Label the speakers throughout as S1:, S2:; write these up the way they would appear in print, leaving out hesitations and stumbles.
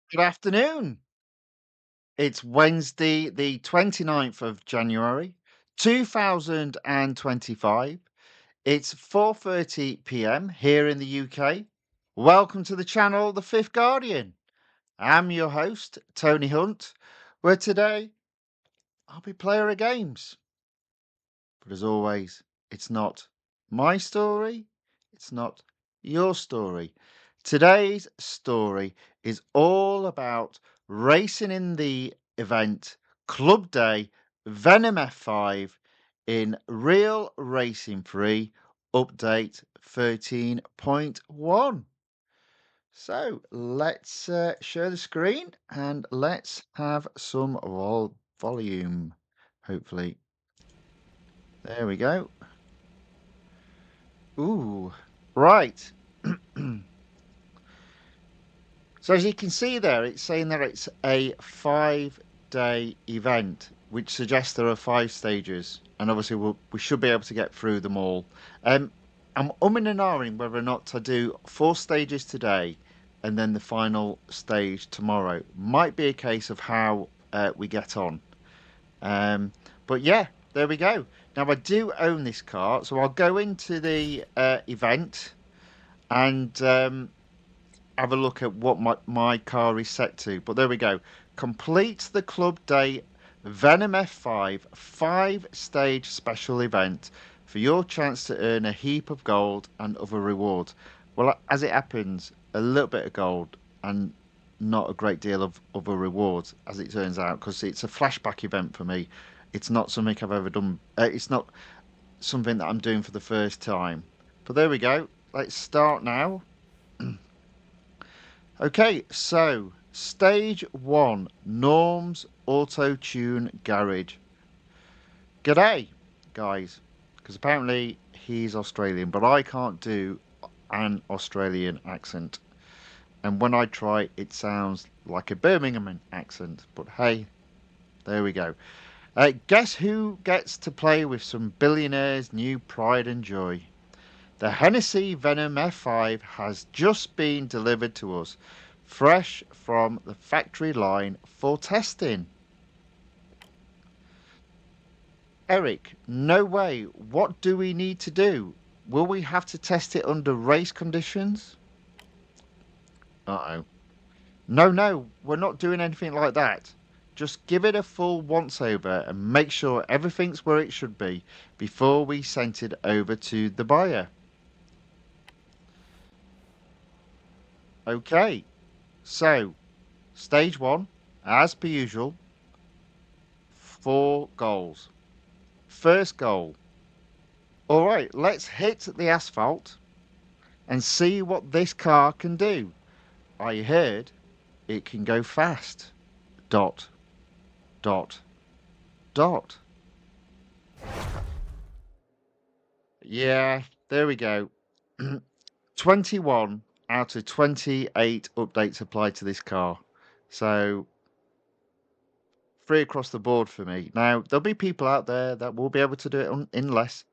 S1: Good afternoon. It's Wednesday, the 29th of January, 2025. It's 4:30 p.m. here in the UK. Welcome to the channel, The Fifth Guardian. I'm your host, Tony Hunt, where today I'll be player of games. But as always, it's not my story, it's not your story. Today's story is all about racing in the event Club Day Venom F5 in Real Racing 3 Update 13.1. So let's share the screen and let's have some volume, hopefully. There we go. Ooh, right. So as you can see there, it's saying that it's a 5-day event, which suggests there are 5 stages, and obviously we should be able to get through them all. I'm umming and ahhing whether or not to do 4 stages today and then the final stage tomorrow. Might be a case of how we get on. Um, but yeah, there we go. Now I do own this car, so I'll go into the event and have a look at what my car is set to. But there we go. Complete the Club Day Venom F5 5-stage special event for your chance to earn a heap of gold and other rewards. Well, as it happens, a little bit of gold and not a great deal of other rewards, as it turns out, because it's a flashback event for me. It's not something I've ever done. It's not something that I'm doing for the first time. But there we go. Let's start now. Okay, so stage 1, Norm's Auto Tune Garage. G'day, guys, because apparently he's Australian, but I can't do an Australian accent. And when I try, it sounds like a Birmingham accent. But hey, there we go. Guess who gets to play with some billionaires' new pride and joy? The Hennessy Venom F5 has just been delivered to us, fresh from the factory line for testing. Eric, no way. What do we need to do? Will we have to test it under race conditions? Uh-oh. No, we're not doing anything like that. Just give it a full once over and make sure everything's where it should be before we send it over to the buyer. Okay, so stage 1, as per usual, 4 goals. First goal. All right, let's hit the asphalt and see what this car can do. I heard it can go fast. Dot, dot, dot. Yeah, there we go. 21 out of 28 updates applied to this car. So 3 across the board for me. Now, there'll be people out there that will be able to do it unless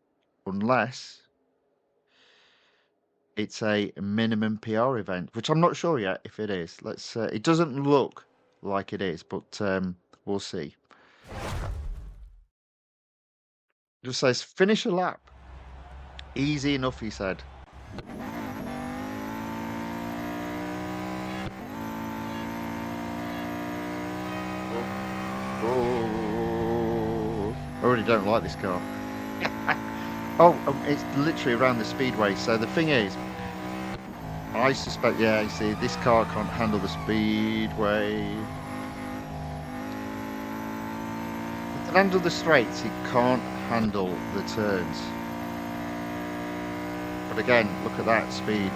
S1: it's a minimum PR event, which I'm not sure yet if it is. Let's. It doesn't look like it is, but we'll see. It just says finish a lap. Easy enough, he said. Oh, I already don't like this car. Oh, it's literally around the speedway. So the thing is, I suspect, yeah, you see, this car can't handle the speedway. It can handle the straights, it can't handle the turns. But again, look at that speed.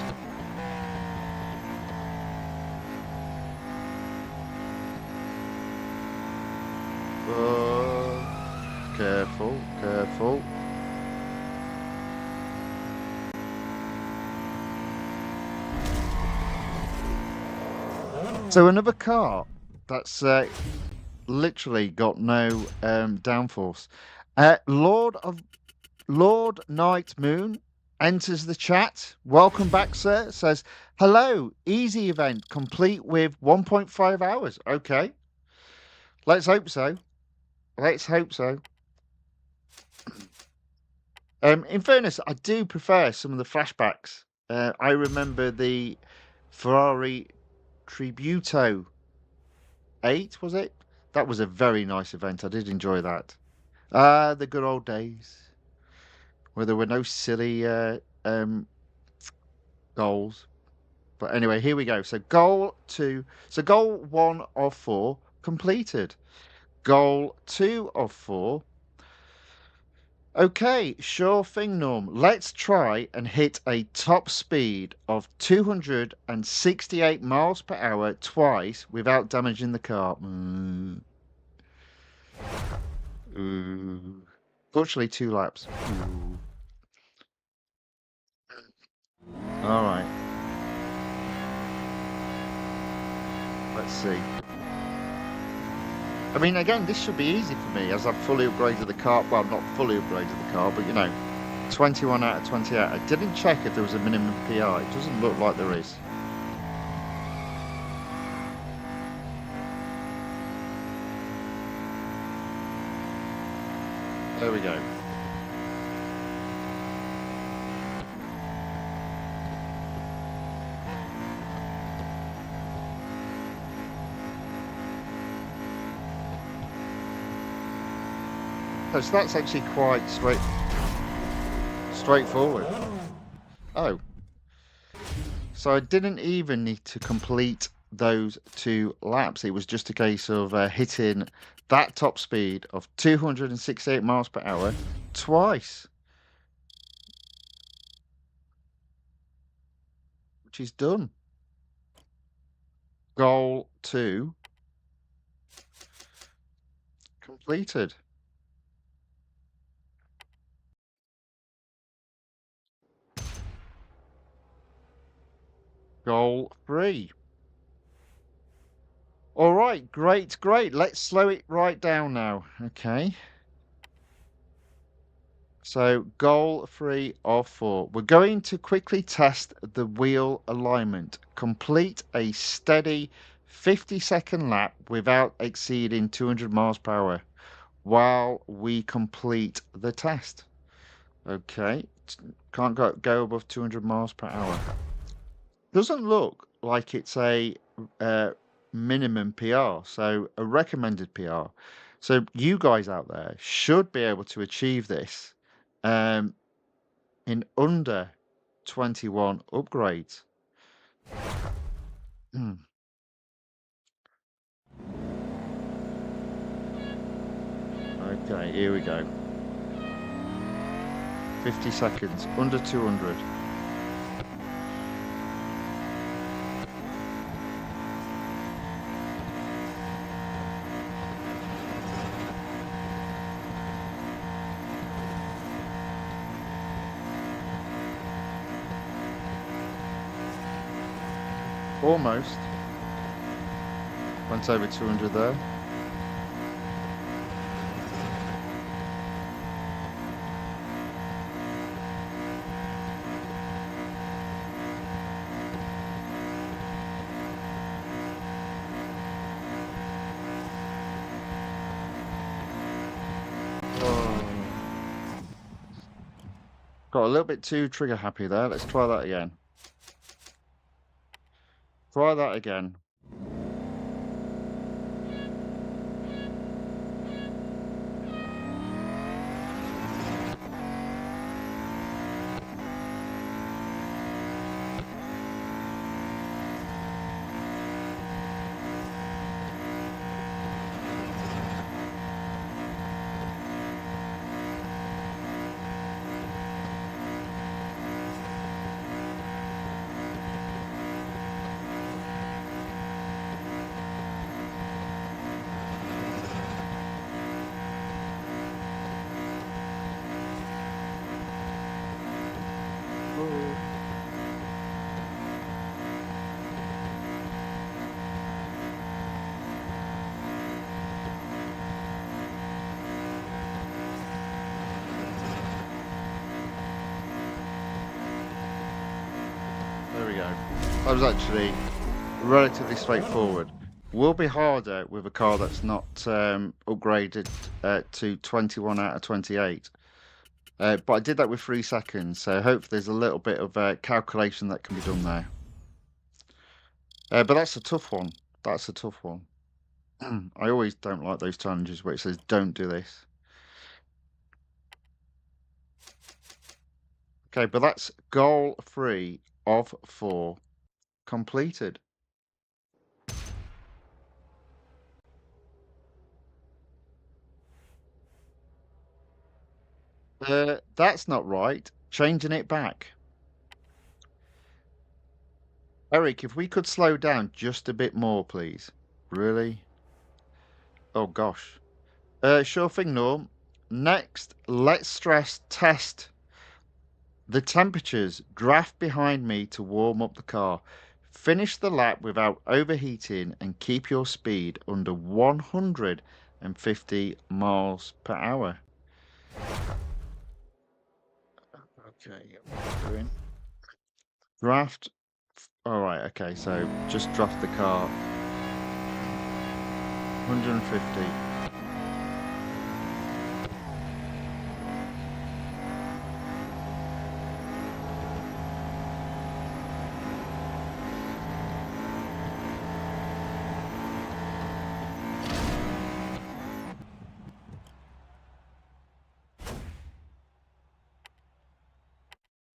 S1: Careful, careful. So another car that's literally got no downforce. Lord Night Moon enters the chat. Welcome back, sir. Says Hello, easy event complete with 1.5 hours. Okay, let's hope so. Let's hope so. In fairness, I do prefer some of the flashbacks. I remember the Ferrari Tributo 8, was it? That was a very nice event. I did enjoy that. Ah, the good old days where there were no silly goals. But anyway, here we go. So goal 1 of 4 completed. Goal 2 of 4. Okay, sure thing, Norm. Let's try and hit a top speed of 268 miles per hour twice without damaging the car. Ooh. Fortunately, 2 laps. Ooh. All right, let's see. I mean, again, this should be easy for me as I've fully upgraded the car. Well, not fully upgraded the car, but 21 out of 28. I didn't check if there was a minimum PR. It doesn't look like there is. There we go. So that's actually quite straightforward. Oh, so I didn't even need to complete those 2 laps. It was just a case of hitting that top speed of 268 miles per hour twice, which is done. Goal 2 completed. Goal 3. All right, great, great. Let's slow it right down now. Okay. So goal 3 of 4. We're going to quickly test the wheel alignment. Complete a steady 50-second lap without exceeding 200 miles per hour while we complete the test. Okay. Can't go above 200 miles per hour. Doesn't look like it's a minimum PR, so a recommended PR. So you guys out there should be able to achieve this in under 21 upgrades. Okay, here we go. 50 seconds, under 200. Almost. Went over 200 there. Oh. Got a little bit too trigger happy there. Let's try that again. Try that again. go. That was actually relatively straightforward. Will be harder with a car that's not upgraded to 21 out of 28. But I did that with 3 seconds, so hopefully there's a little bit of calculation that can be done there. But that's a tough one. That's a tough one. I always don't like those challenges where it says don't do this. Okay, but that's goal 3 of 4 completed. That's not right. Changing it back. Eric, if we could slow down just a bit more, please. Really? Oh, gosh. Sure thing, Norm. Next, let's stress test the temperatures. Draft behind me to warm up the car. Finish the lap without overheating and keep your speed under 150 miles per hour. Okay, what we're doing. Draft. All right, okay, so just draft the car 150.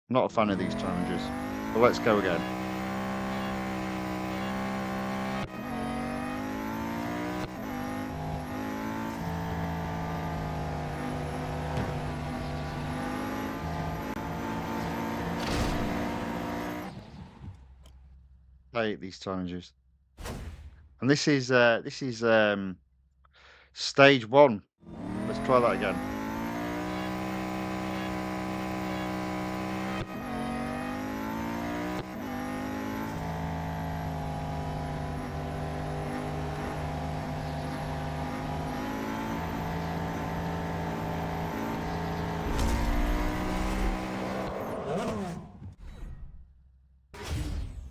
S1: Not a fan of these challenges, but let's go again. I hate these challenges. And this is stage 1. Let's try that again.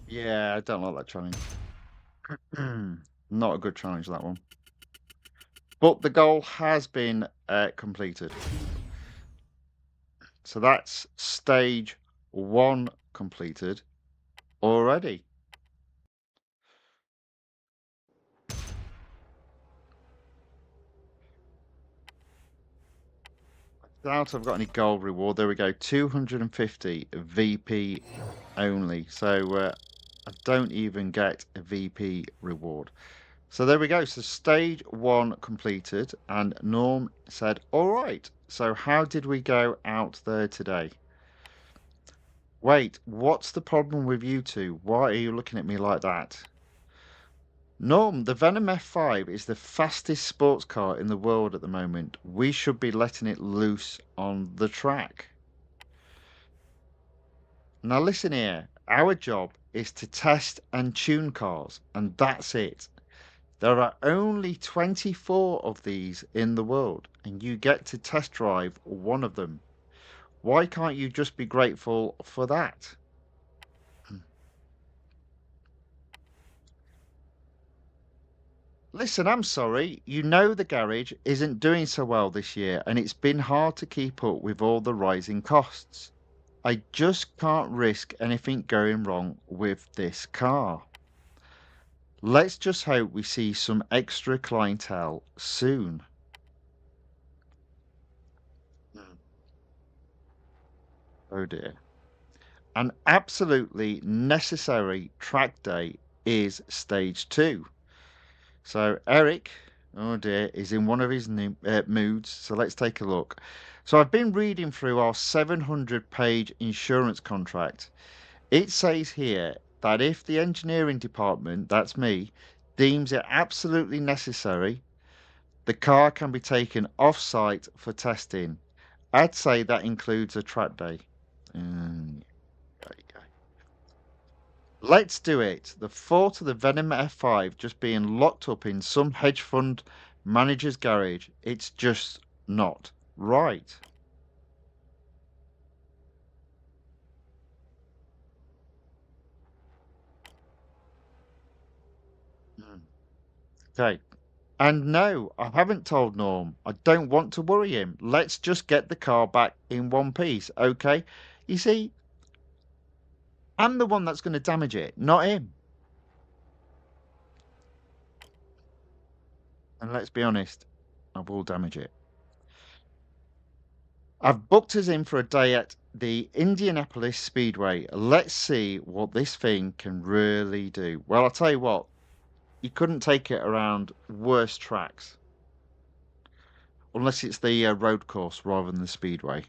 S1: Yeah, I don't like that challenge. Not a good challenge, that one. But the goal has been completed. So that's stage 1 completed already. Doubt I've got any gold reward. There we go. 250 VP only. So I don't even get a VP reward. So there we go. So stage 1 completed, and Norm said, all right. So how did we go out there today? Wait, what's the problem with you two? Why are you looking at me like that? Norm, the Venom F5 is the fastest sports car in the world at the moment. We should be letting it loose on the track. Now listen here. Our job is to test and tune cars, and that's it. There are only 24 of these in the world, and you get to test drive one of them. Why can't you just be grateful for that? Listen, I'm sorry. You know the garage isn't doing so well this year, and it's been hard to keep up with all the rising costs. I just can't risk anything going wrong with this car. Let's just hope we see some extra clientele soon. Oh dear. An absolutely necessary track day is stage 2. So Eric, oh dear, is in one of his moods. So let's take a look. So I've been reading through our 700-page insurance contract. It says here that if the engineering department, that's me, deems it absolutely necessary, the car can be taken off-site for testing. I'd say that includes a track day. Mm, Let's do it. The thought of the Venom F5 just being locked up in some hedge fund manager's garage, it's just not right. Okay. And no, I haven't told Norm. I don't want to worry him. Let's just get the car back in one piece, okay? You see, I'm the one that's going to damage it, not him. And let's be honest, I will damage it. I've booked us in for a day at the Indianapolis Speedway. Let's see what this thing can really do. Well, I'll tell you what, you couldn't take it around worse tracks, unless it's the road course rather than the speedway.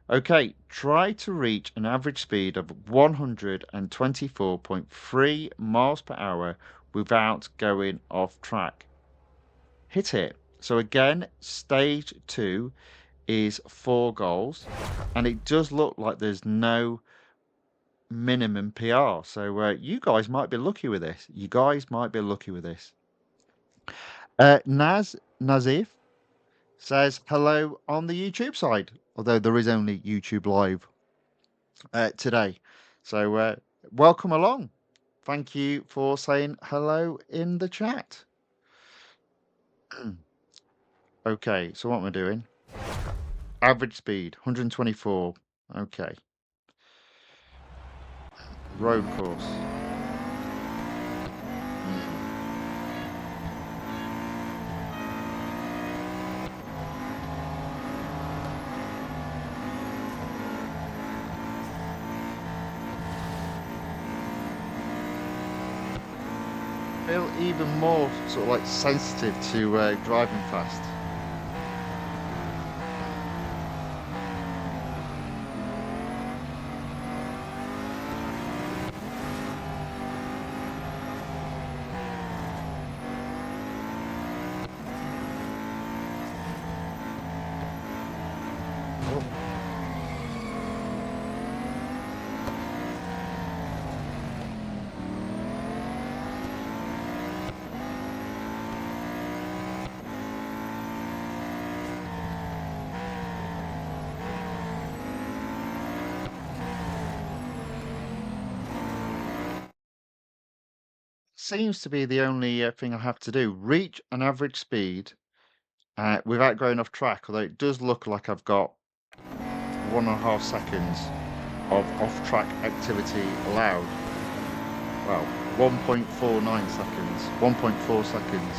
S1: Okay, try to reach an average speed of 124.3 miles per hour without going off track. Hit it. So again, stage two is 4 goals, and it does look like there's no minimum PR. So you guys might be lucky with this. You guys might be lucky with this. Nazif says hello on the YouTube side, although there is only YouTube Live today. So welcome along. Thank you for saying hello in the chat. Okay, so what am I doing? Average speed, 124. Okay. Road course. Feel even more sort of like sensitive to driving fast. Oh. Seems to be the only thing I have to do. Reach an average speed without going off track, although it does look like I've got 1.5 seconds of off-track activity allowed. Well, 1.49 seconds, 1.4 seconds.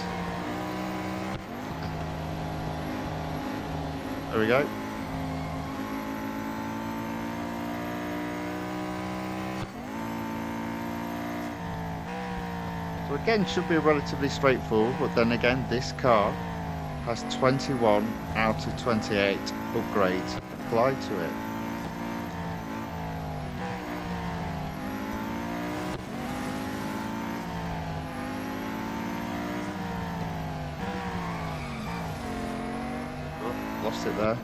S1: There we go. So again, should be relatively straightforward, but then again, this car has 21 out of 28 upgrades applied to it. Oh, lost it there.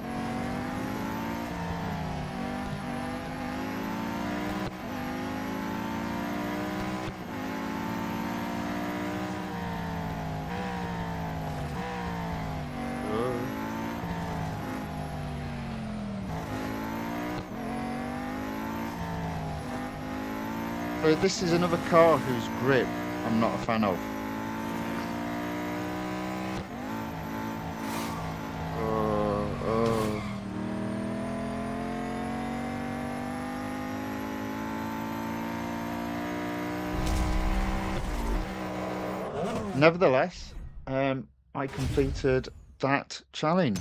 S1: So this is another car whose grip I'm not a fan of. Uh, Nevertheless, I completed that challenge.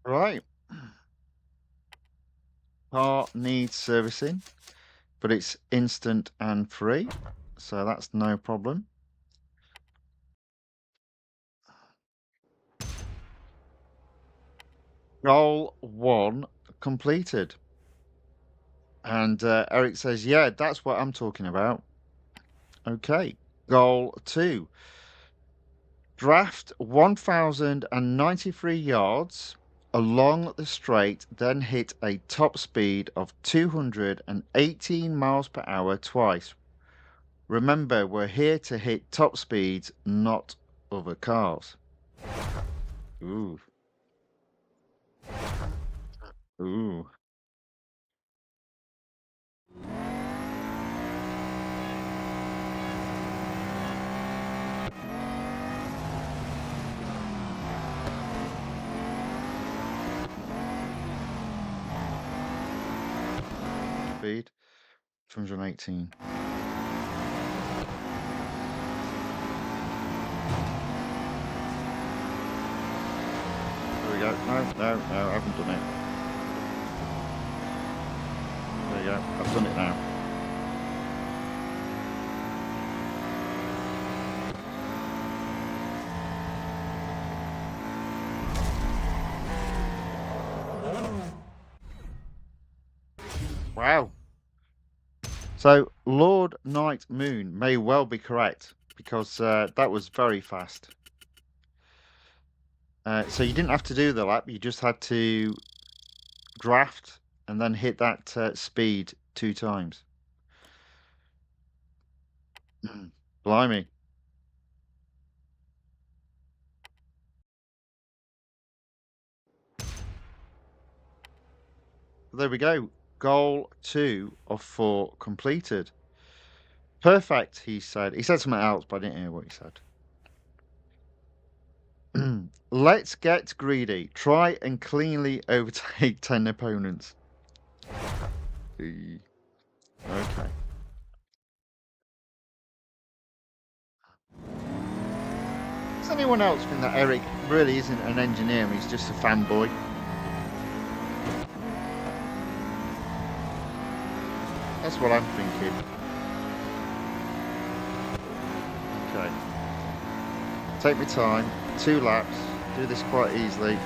S1: Right. Car needs servicing, but it's instant and free, so that's no problem. Goal 1 completed. And Eric says, yeah, that's what I'm talking about. Okay. Goal 2. Draft 1,093 yards along the straight, then hit a top speed of 218 miles per hour twice. Remember, we're here to hit top speeds, not other cars. Ooh. Ooh. Speed 218. There we go. No, I haven't done it. There you go. I've done it now. Wow. So Lord Night Moon may well be correct because that was very fast. So you didn't have to do the lap, you just had to draft and then hit that speed 2 times. Blimey. There we go. Goal 2 of 4 completed. Perfect, he said. He said something else, but I didn't hear what he said. Let's get greedy. Try and cleanly overtake 10 opponents. Okay. Does anyone else think that Eric really isn't an engineer and he's just a fanboy? That's what I'm thinking. Okay. Take my time. 2 laps. Do this quite easily.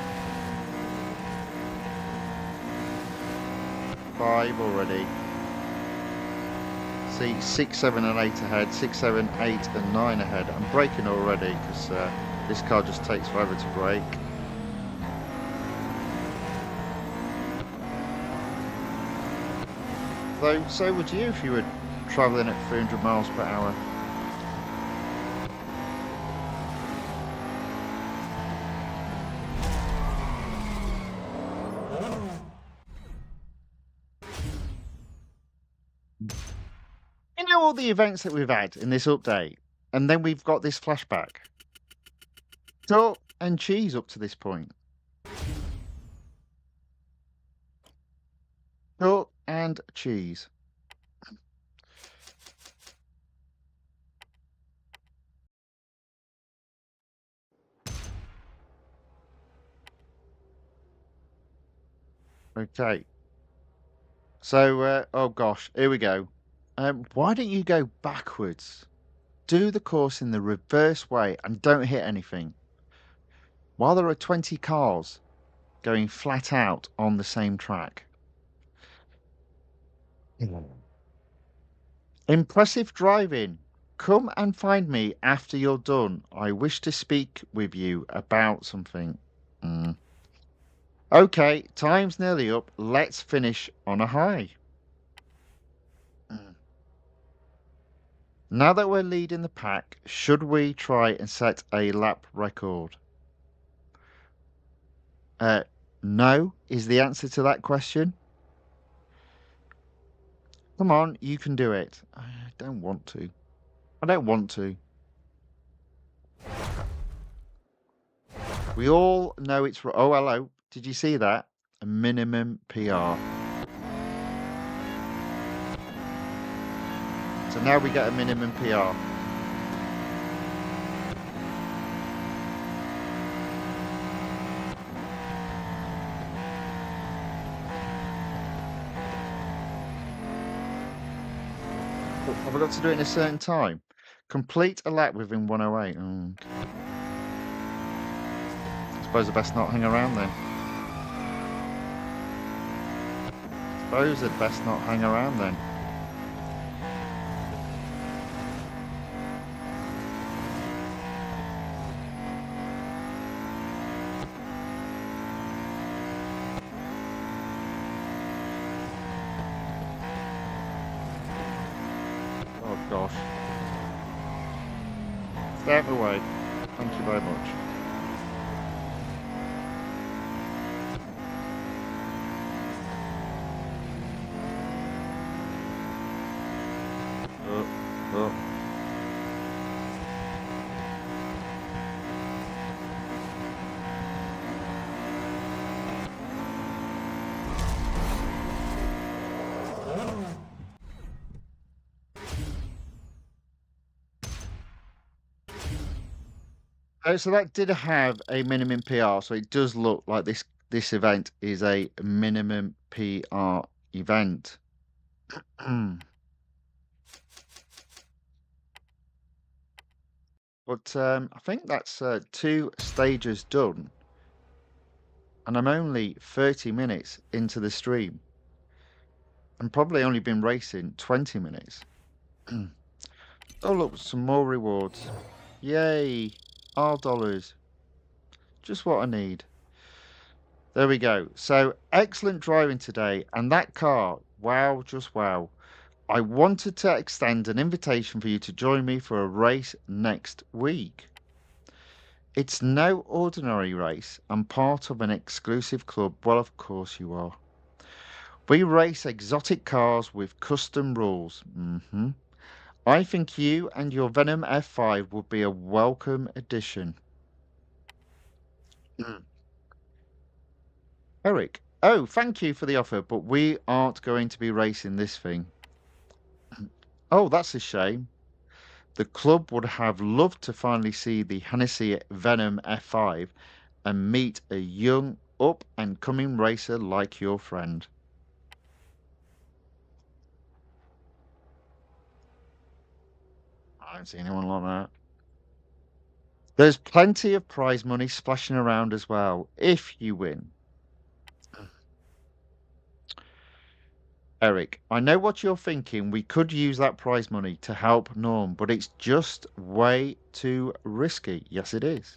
S1: 5 already. See, 6, 7 and 8 ahead. 6, 7, 8 and 9 ahead. I'm braking already because this car just takes forever to brake. Though, so would you if you were travelling at 300 miles per hour. You know all the events that we've had in this update, and then we've got this flashback. Duck and cheese up to this point. Duck and cheese. Okay. So, oh gosh, here we go. Why don't you go backwards? Do the course in the reverse way and don't hit anything. While there are 20 cars going flat out on the same track. Impressive driving. Come and find me after you're done. I wish to speak with you about something. Okay, time's nearly up. Let's finish on a high. Mm. Now that we're leading the pack, should we try and set a lap record? Uh, no is the answer to that question. Come on, you can do it. I don't want to. I don't want to. We all know it's... Oh, hello. Did you see that? A minimum PR. So now we get a minimum PR. Oh, have I got to do it in a certain time? Complete a lap within 108. Okay. Suppose I best not hang around then. Suppose I'd best not hang around then. Oh gosh. Stay out of the way. Thank you very much. Oh, oh. So that did have a minimum PR, so it does look like this event is a minimum PR event. But I think that's 2 stages done, and I'm only 30 minutes into the stream. And probably only been racing 20 minutes. Oh, look, some more rewards. Yay! $R. Just what I need. There we go. So, excellent driving today. And that car, wow, just wow. I wanted to extend an invitation for you to join me for a race next week. It's no ordinary race. I'm part of an exclusive club. Well, of course you are. We race exotic cars with custom rules. I think you and your Venom F5 would be a welcome addition. Mm. Eric, oh, thank you for the offer, but we aren't going to be racing this thing. Oh, that's a shame. The club would have loved to finally see the Hennessy Venom F5 and meet a young, up and coming racer like your friend. I don't see anyone like that. There's plenty of prize money splashing around as well, if you win. Eric, I know what you're thinking. We could use that prize money to help Norm, but it's just way too risky. Yes, it is.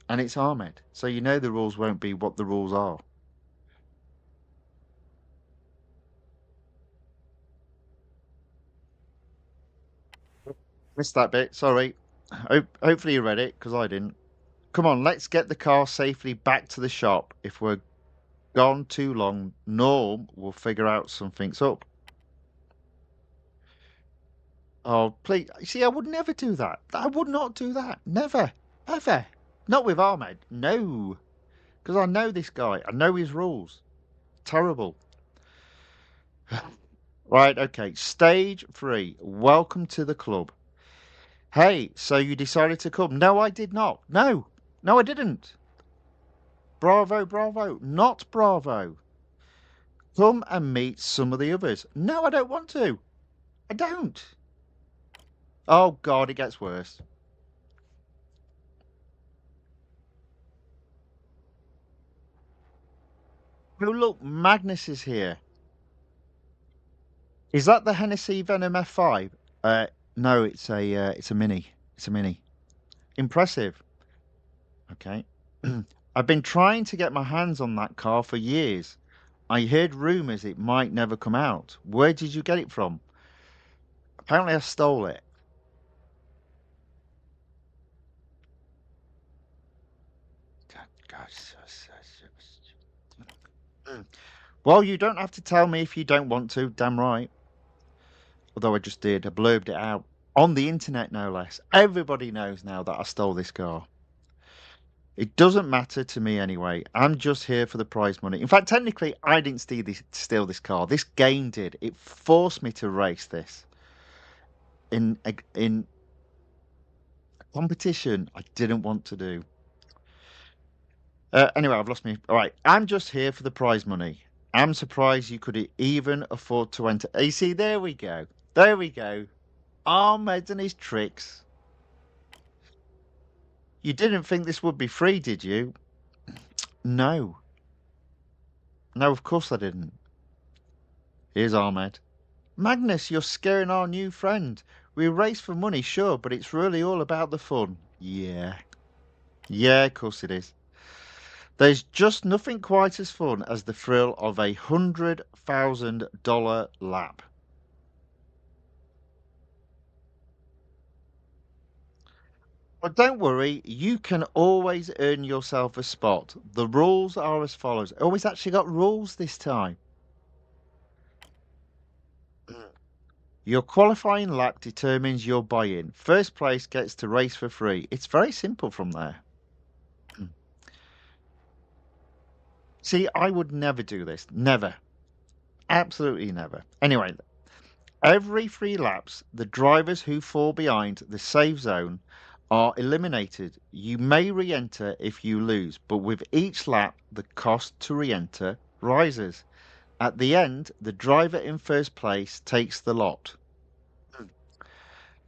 S1: And it's Ahmed, so you know the rules won't be what the rules are. Missed that bit, sorry. Hopefully you read it, because I didn't. Come on, let's get the car safely back to the shop. If we're gone too long, Norm will figure out something's up. Oh, please. You see, I would never do that. I would not do that. Never. Ever. Not with Ahmed. No. Because I know this guy. I know his rules. Terrible. Right, okay. Stage 3. Welcome to the club. Hey, so you decided to come? No, I did not. No. No, I didn't. Bravo, bravo. Not bravo. Come and meet some of the others. No, I don't want to. I don't. Oh, God, it gets worse. Oh, look, Magnus is here. Is that the Hennessy Venom F5? No, it's a mini. It's a mini. Impressive. Okay. I've been trying to get my hands on that car for years. I heard rumors it might never come out. Where did you get it from? Apparently I stole it. Mm. Well, you don't have to tell me if you don't want to, damn right. Although I just did. I blurbed it out. On the internet, no less. Everybody knows now that I stole this car. It doesn't matter to me anyway. I'm just here for the prize money. In fact, technically, I didn't steal this car. This game did. It forced me to race this in a competition I didn't want to do. Anyway, I've lost me. All right, I'm just here for the prize money. I'm surprised you could even afford to enter. You see, there we go. There we go. Ahmed and his tricks. You didn't think this would be free, did you? No. No, of course I didn't. Here's Ahmed. Magnus, you're scaring our new friend. We race for money, sure, but it's really all about the fun. Yeah. Yeah, of course it is. There's just nothing quite as fun as the thrill of a $100,000 lap. But don't worry, you can always earn yourself a spot. The rules are as follows. Oh, it's actually got rules this time. Your qualifying lap determines your buy-in. First place gets to race for free. It's very simple from there. See, I would never do this. Never. Absolutely never. Anyway, every 3 laps, the drivers who fall behind the safe zone are eliminated. You may re-enter if you lose, but with each lap, the cost to re-enter rises. At the end, the driver in first place takes the lot.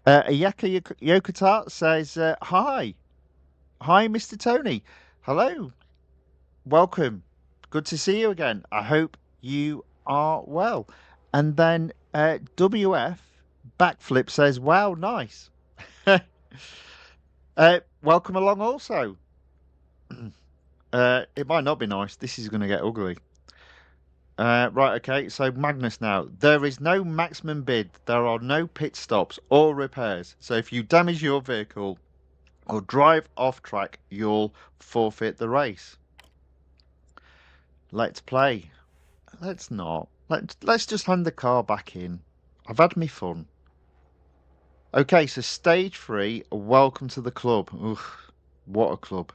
S1: Ayaka Yokota says, Hi. Hi, Mr. Tony. Hello. Welcome. Good to see you again. I hope you are well. And then WF Backflip says, Wow, nice. Welcome along also. It might not be nice. This is going to get ugly. Right, okay. So Magnus now. There is no maximum bid. There are no pit stops or repairs. So if you damage your vehicle or drive off track, you'll forfeit the race. Let's play. Let's not. Let's just hand the car back in. I've had me fun. Okay, so stage 3. Welcome to the club. Ugh, what a club.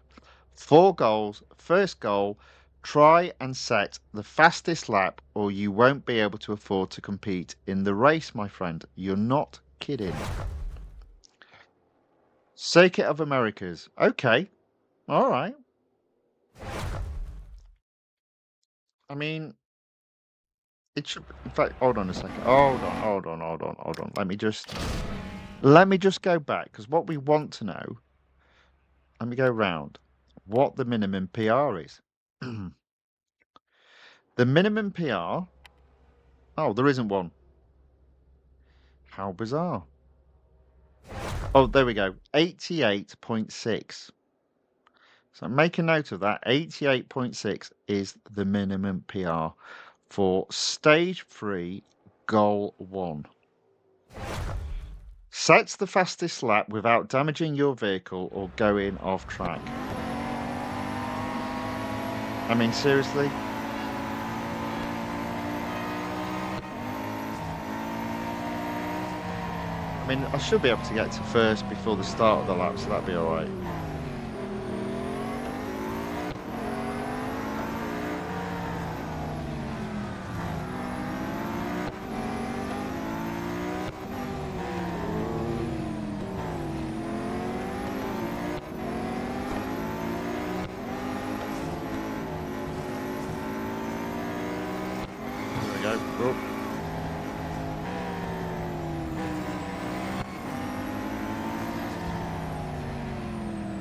S1: 4 goals. First goal. Try and set the fastest lap or you won't be able to afford to compete in the race, my friend. You're not kidding. Circuit of Americas. Okay. All right. I mean, it should. In fact, hold on a second. Hold on. Let me just go back because what we want to know. Let me go round. What the minimum PR is. The minimum PR. Oh, there isn't one. How bizarre. Oh, there we go. 88.6. So make a note of that. 88.6 is the minimum PR for stage 3, goal 1. Sets the fastest lap without damaging your vehicle or going off track. I mean, seriously? I mean, I should be able to get to first before the start of the lap, so that'd be alright.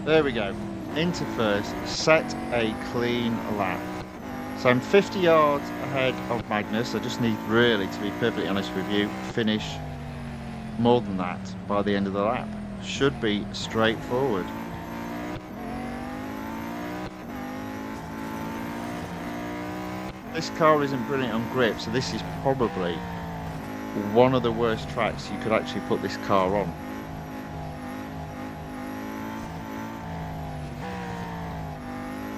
S1: There we go. Into first. Set a clean lap. So I'm 50 yards ahead of Magnus. I just need really, to be perfectly honest with you, finish more than that by the end of the lap. Should be straightforward. This car isn't brilliant on grip, so this is probably one of the worst tracks you could actually put this car on.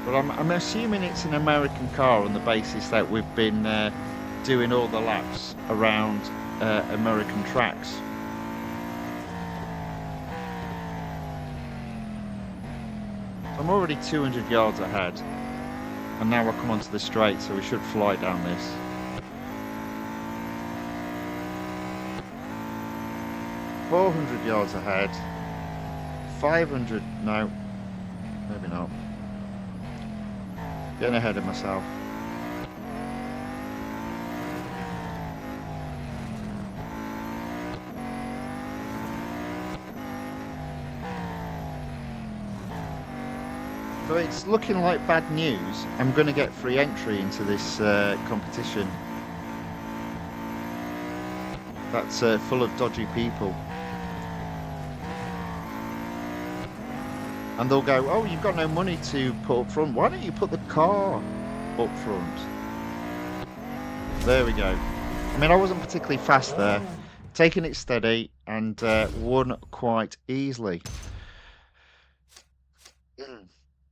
S1: But I'm assuming it's an American car on the basis that we've been doing all the laps around American tracks. I'm already 200 yards ahead, and now I come onto the straight, so we should fly down this. $400 yards ahead. 500, no, maybe not. Getting ahead of myself. So it's looking like bad news. I'm going to get free entry into this competition. That's full of dodgy people. And they'll go, oh, you've got no money to put up front. Why don't you put the car up front? There we go. I mean, I wasn't particularly fast there. Taking it steady and won quite easily.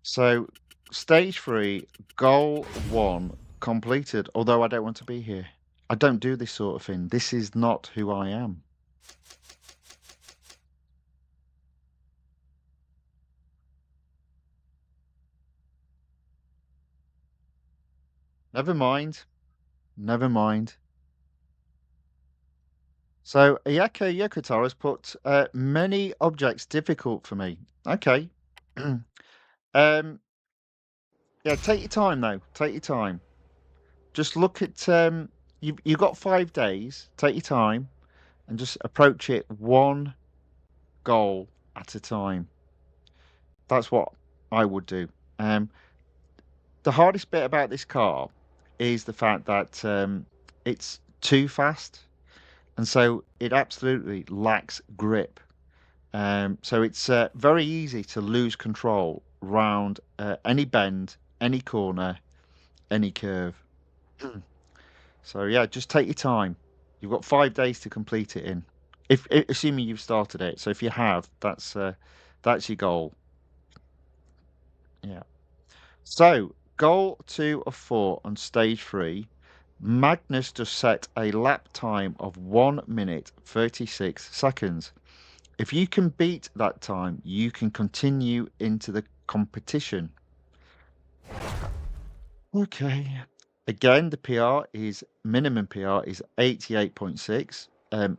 S1: So, stage 3, goal 1 completed. Although I don't want to be here. I don't do this sort of thing. This is not who I am. Never mind. Never mind. So, Ayako Yokotaro has put many objects difficult for me. Okay. um, yeah, take your time though. Take your time. Just look at you've got 5 days. Take your time and just approach it one goal at a time. That's what I would do. Um, the hardest bit about this car is the fact that it's too fast, and so it absolutely lacks grip. So it's very easy to lose control round any bend, any corner, any curve. So yeah, just take your time. You've got 5 days to complete it in. If assuming you've started it. So if you have, that's your goal. Yeah. So goal 2 of 4 on stage 3. Magnus just set a lap time of 1 minute 36 seconds. If you can beat that time, you can continue into the competition. Okay. Again, the PR is minimum PR is 88.6.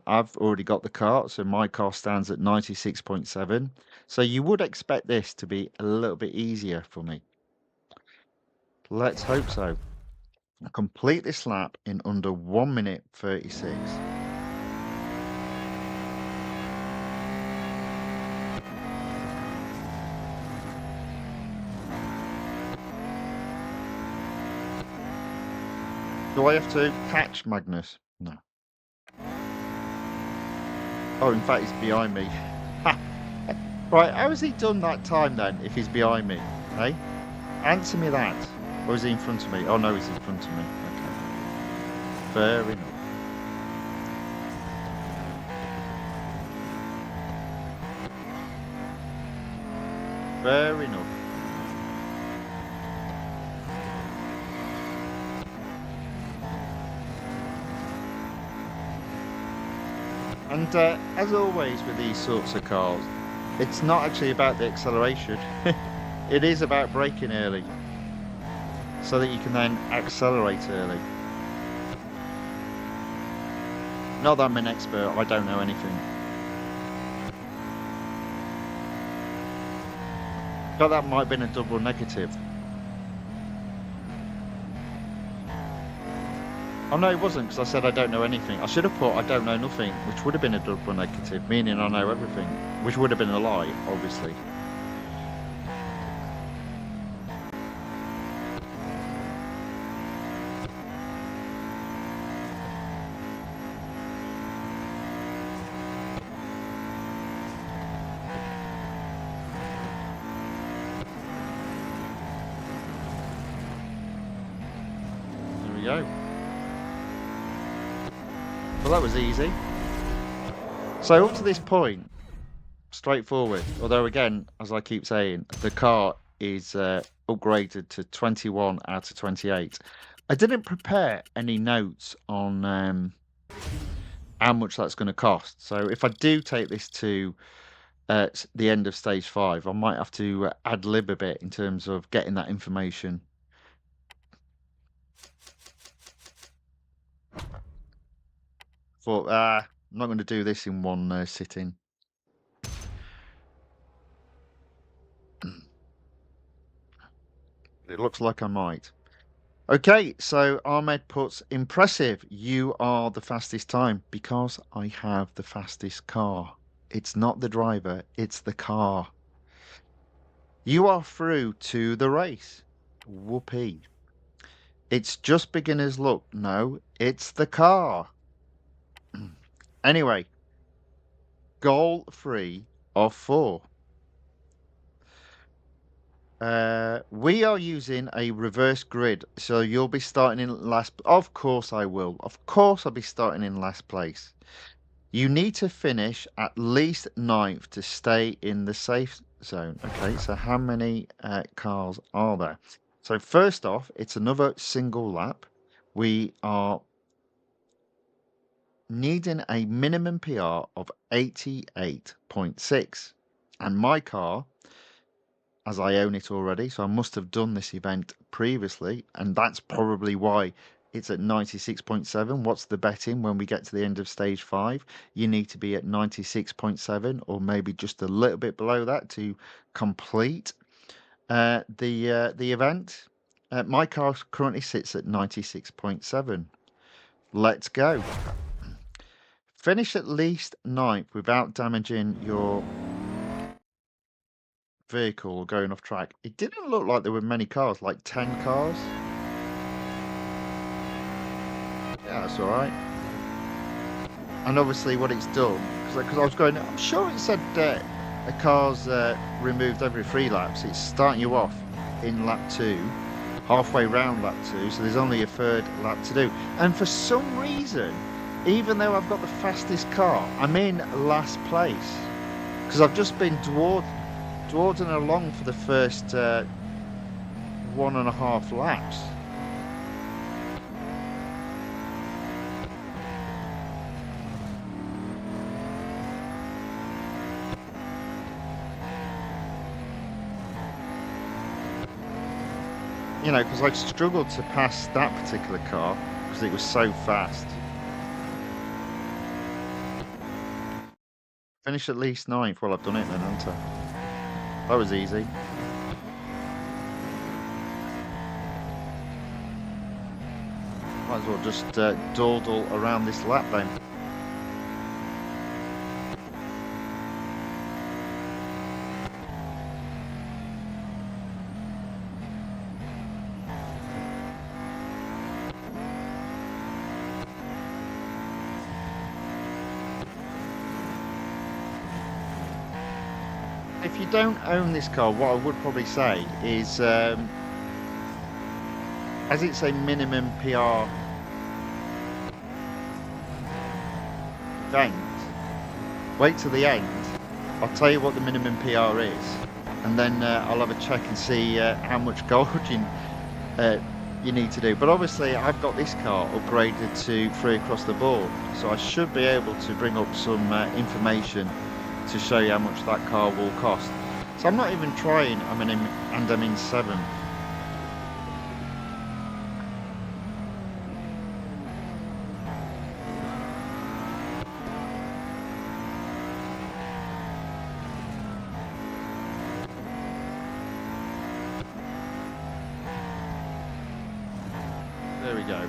S1: I've already got the car, so my car stands at 96.7. So you would expect this to be a little bit easier for me. Let's hope so. Complete this lap in under 1 minute 36. Do I have to catch Magnus? No. Oh, in fact, he's behind me. Right, how has he done that time then, if he's behind me? Hey? Answer me that. Or is he in front of me? Oh, no, he's in front of me. Okay. Fair enough. Fair enough. And as always with these sorts of cars, it's not actually about the acceleration. It is about braking early, so that you can then accelerate early. Not that I'm an expert, I don't know anything. But that might have been a double negative. Oh no, it wasn't, because I said I don't know anything. I should have put I don't know nothing, which would have been a double negative, meaning I know everything, which would have been a lie, obviously. There we go. Well, that was easy. So up to this point, straightforward. Although again, as I keep saying, the car is upgraded to 21 out of 28. I didn't prepare any notes on how much that's going to cost. So if I do take this to the end of stage 5, I might have to ad lib a bit in terms of getting that information. But I'm not going to do this in one sitting. It looks like I might. Okay, so Ahmed puts impressive. You are the fastest time because I have the fastest car. It's not the driver, it's the car. You are through to the race. Whoopee. It's just beginner's luck. No, it's the car. Anyway, goal 3 of 4. We are using a reverse grid, so you'll be starting in last. Of course I will. Of course I'll be starting in last place. You need to finish at least ninth to stay in the zone. Okay, so how many cars are there? So first off, it's another single lap. We are needing a minimum PR of 88.6. And my car, as I own it already, so I must have done this event previously, and that's probably why it's at 96.7. What's the betting when we get to the end of stage 5? You need to be at 96.7 or maybe just a little bit below that to complete the event. My car currently sits at 96.7. Let's go. Finish at least ninth without damaging your vehicle or going off track. It didn't look like there were many cars, like 10 cars. Yeah, that's all right. And obviously what it's done, because I was going, I'm sure it said a car's removed every 3 laps. It's starting you off in lap 2, halfway round lap 2, so there's only a third lap to do. And for some reason, even though I've got the fastest car, I'm in last place because I've just been dawdling along for the first 1.5 laps. You know, because I struggled to pass that particular car because it was so fast. Finish at least ninth. Well, I've done it then, haven't I? That was easy. Might as well just dawdle around this lap then. If you don't own this car, what I would probably say is, as it's a minimum PR event, wait till the end. I'll tell you what the minimum PR is, and then I'll have a check and see how much gold you need to do. But obviously, I've got this car upgraded to free across the board, so I should be able to bring up some information to show you how much that car will cost. So I'm not even trying. I'm in 7th. There we go.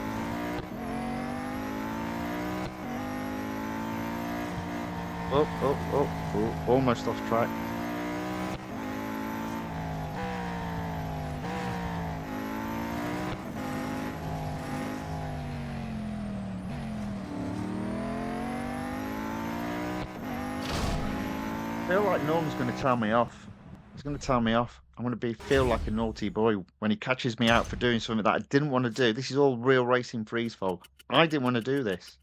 S1: Oh, almost off track. I feel like Norm's going to tell me off. He's going to tell me off. I'm going to feel like a naughty boy when he catches me out for doing something that I didn't want to do. This is all Real Racing Free's fault. I didn't want to do this.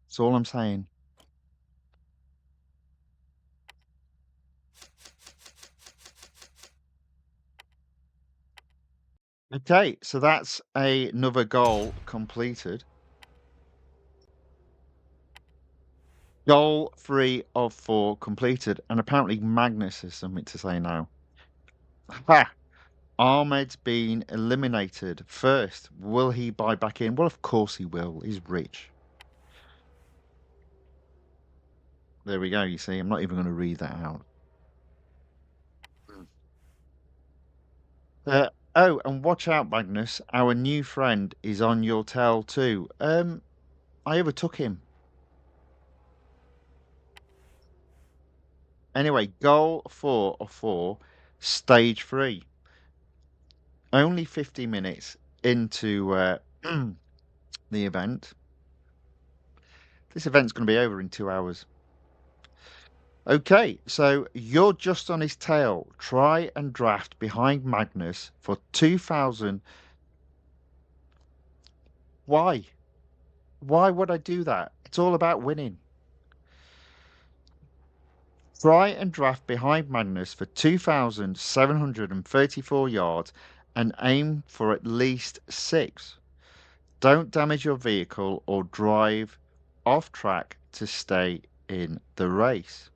S1: That's all I'm saying. Okay, so that's another goal completed. Goal 3 of 4 completed, and apparently Magnus has something to say now. Ha! Ahmed's been eliminated. First, will he buy back in? Well, of course he will. He's rich. There we go, you see. I'm not even going to read that out. Oh, and watch out, Magnus. Our new friend is on your tail too. I overtook him. Anyway, goal 4 of 4, stage 3. Only 50 minutes into the event. This event's going to be over in 2 hours. Okay, so you're just on his tail. Try and draft behind Magnus for 2,000. Why? Why would I do that? It's all about winning. Try and draft behind Magnus for 2,734 yards and aim for at least 6. Don't damage your vehicle or drive off track to stay in the race.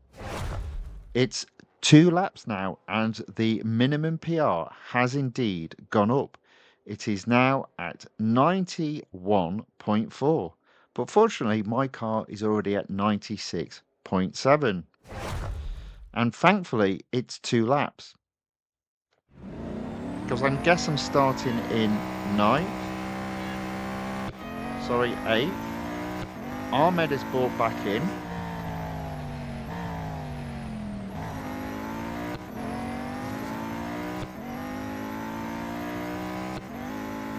S1: It's 2 laps now, and the minimum PR has indeed gone up. It is now at 91.4. But fortunately, my car is already at 96.7. And thankfully, it's 2 laps. Because I guess I'm starting in 9th. Sorry, 8th. Ahmed is brought back in.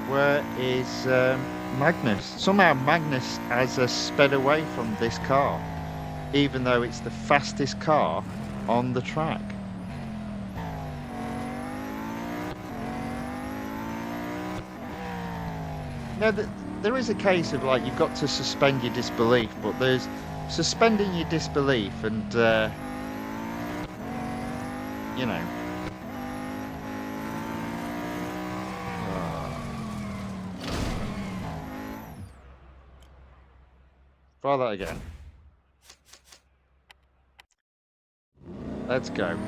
S1: Where is Magnus? Somehow Magnus has sped away from this car, even though it's the fastest car on the track. Now, there is a case of like you've got to suspend your disbelief, but there's suspending your disbelief and, you know. Try that again. Let's go.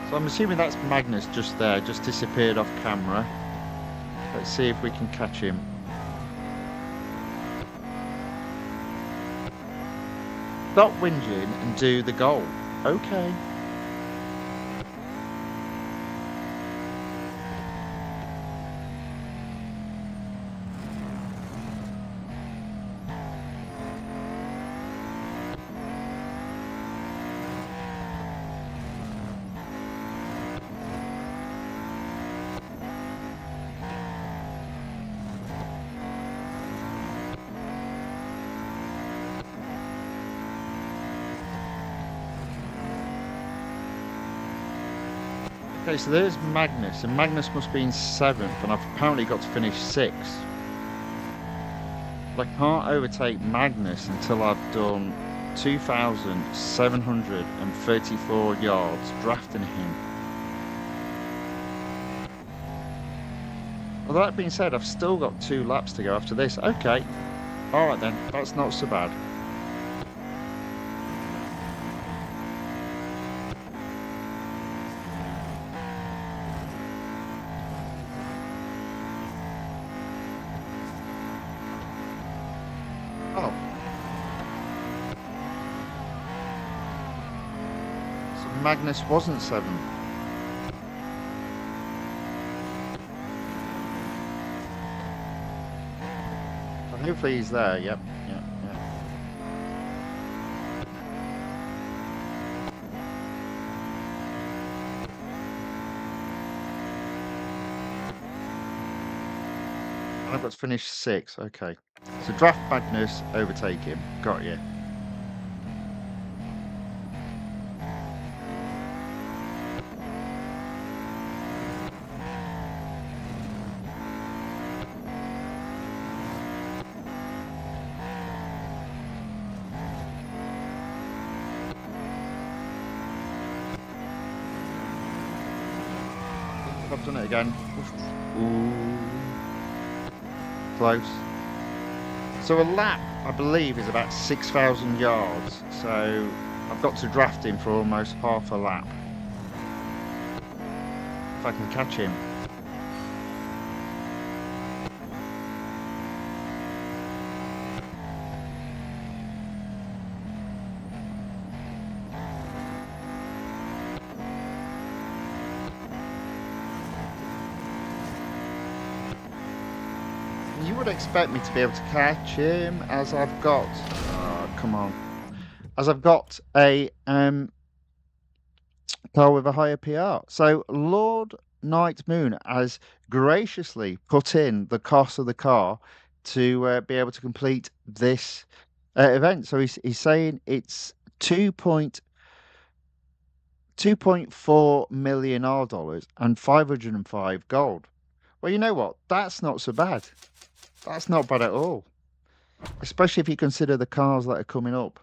S1: So I'm assuming that's Magnus just there, just disappeared off camera. Let's see if we can catch him. Stop whinging and do the goal. Okay. Okay, so there's Magnus, and Magnus must be in 7th, and I've apparently got to finish 6th. But I can't overtake Magnus until I've done 2,734 yards drafting him. Well, that being said, I've still got 2 laps to go after this. Okay, alright then, that's not so bad. Oh. So Magnus wasn't 7th. So hopefully he's there, yep, yep, yep. I've got to finish 6th, okay. So draft Magnus, overtake him. Got you. I've done it again. Ooh. Close. So a lap, I believe, is about 6,000 yards. So I've got to draft him for almost half a lap. If I can catch him. You would expect me to be able to catch him as I've got, oh, come on, as I've got a car with a higher PR. So Lord Night Moon has graciously put in the cost of the car to be able to complete this event. So he's saying it's 2.4 million R dollars and 505 gold. Well, you know what? That's not so bad. That's not bad at all. Especially if you consider the cars that are coming up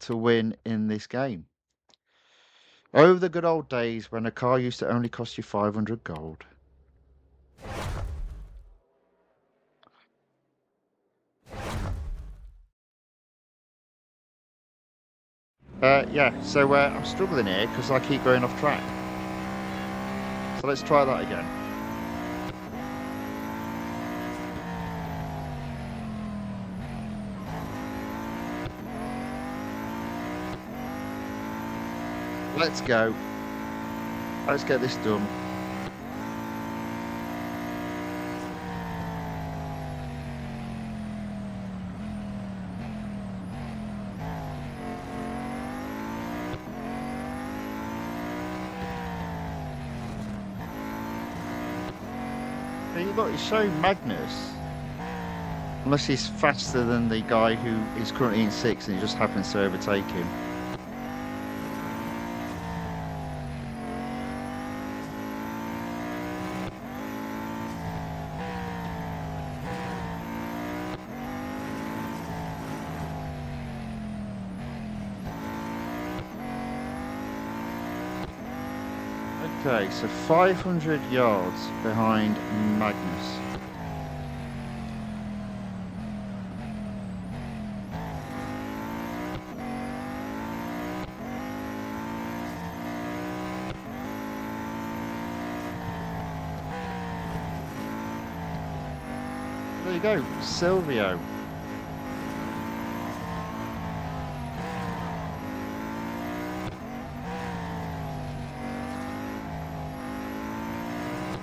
S1: to win in this game. Oh, the good old days when a car used to only cost you 500 gold. Yeah, so I'm struggling here because I keep going off track. So let's try that again. Let's go. Let's get this done. Hey, look, it's showing Magnus. Unless he's faster than the guy who is currently in 6th and he just happens to overtake him. Okay, so 500 yards behind Magnus. There you go, Silvio.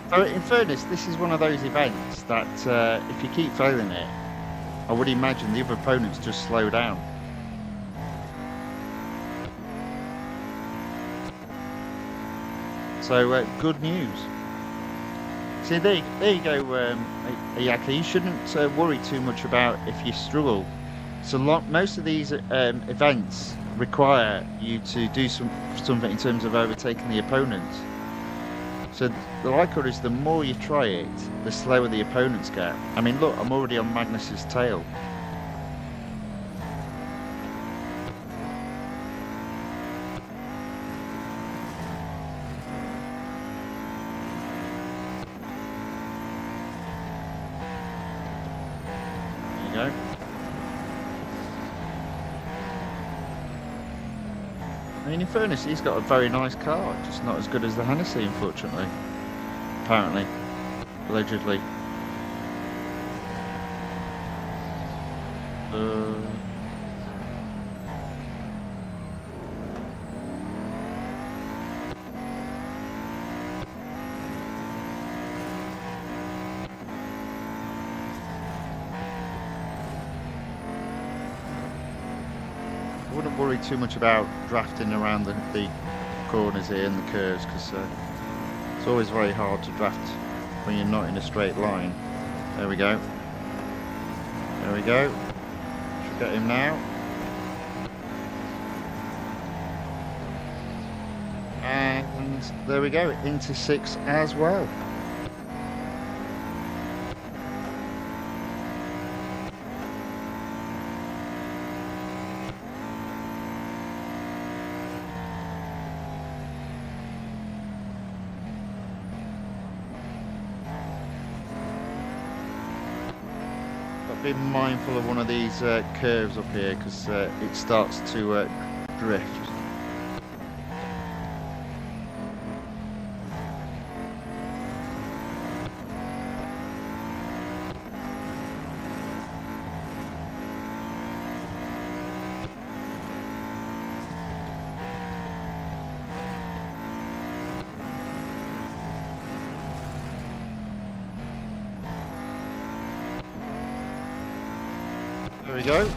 S1: So in fairness, this is one of those events that if you keep failing it, I would imagine the other opponents just slow down. So good news. See, there you go, Ayaka. You shouldn't worry too much about if you struggle. So most of these events require you to do something in terms of overtaking the opponent. So the likelihood is the more you try it, the slower the opponents get. I mean, look, I'm already on Magnus's tail. There you go. I mean, in fairness, he's got a very nice car, just not as good as the Hennessy, unfortunately. Apparently. Allegedly. I wouldn't worry too much about drafting around the corners here and the curves because it's always very hard to draft when you're not in a straight line. There we go. There we go. Should get him now. And there we go, into 6 as well. Be mindful of one of these curves up here because it starts to drift. There we go.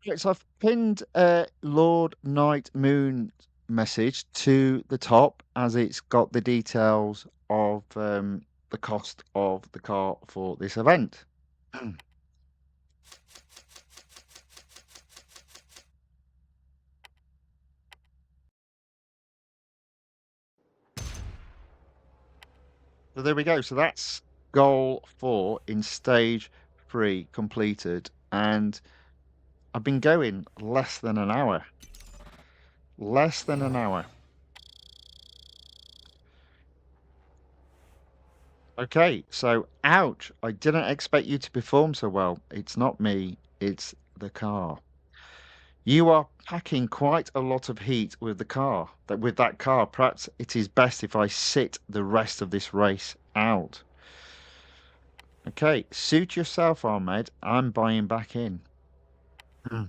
S1: Right, so I've pinned Lord Night Moon message to the top as it's got the details of the cost of the car for this event. So there we go. So that's goal 4 in stage 3 completed. And I've been going less than an hour. Less than an hour. Okay, so ouch. I didn't expect you to perform so well. It's not me, it's the car. You are packing quite a lot of heat with the car. That with that car, perhaps it is best if I sit the rest of this race out. Okay, suit yourself, Ahmed. I'm buying back in. Mm.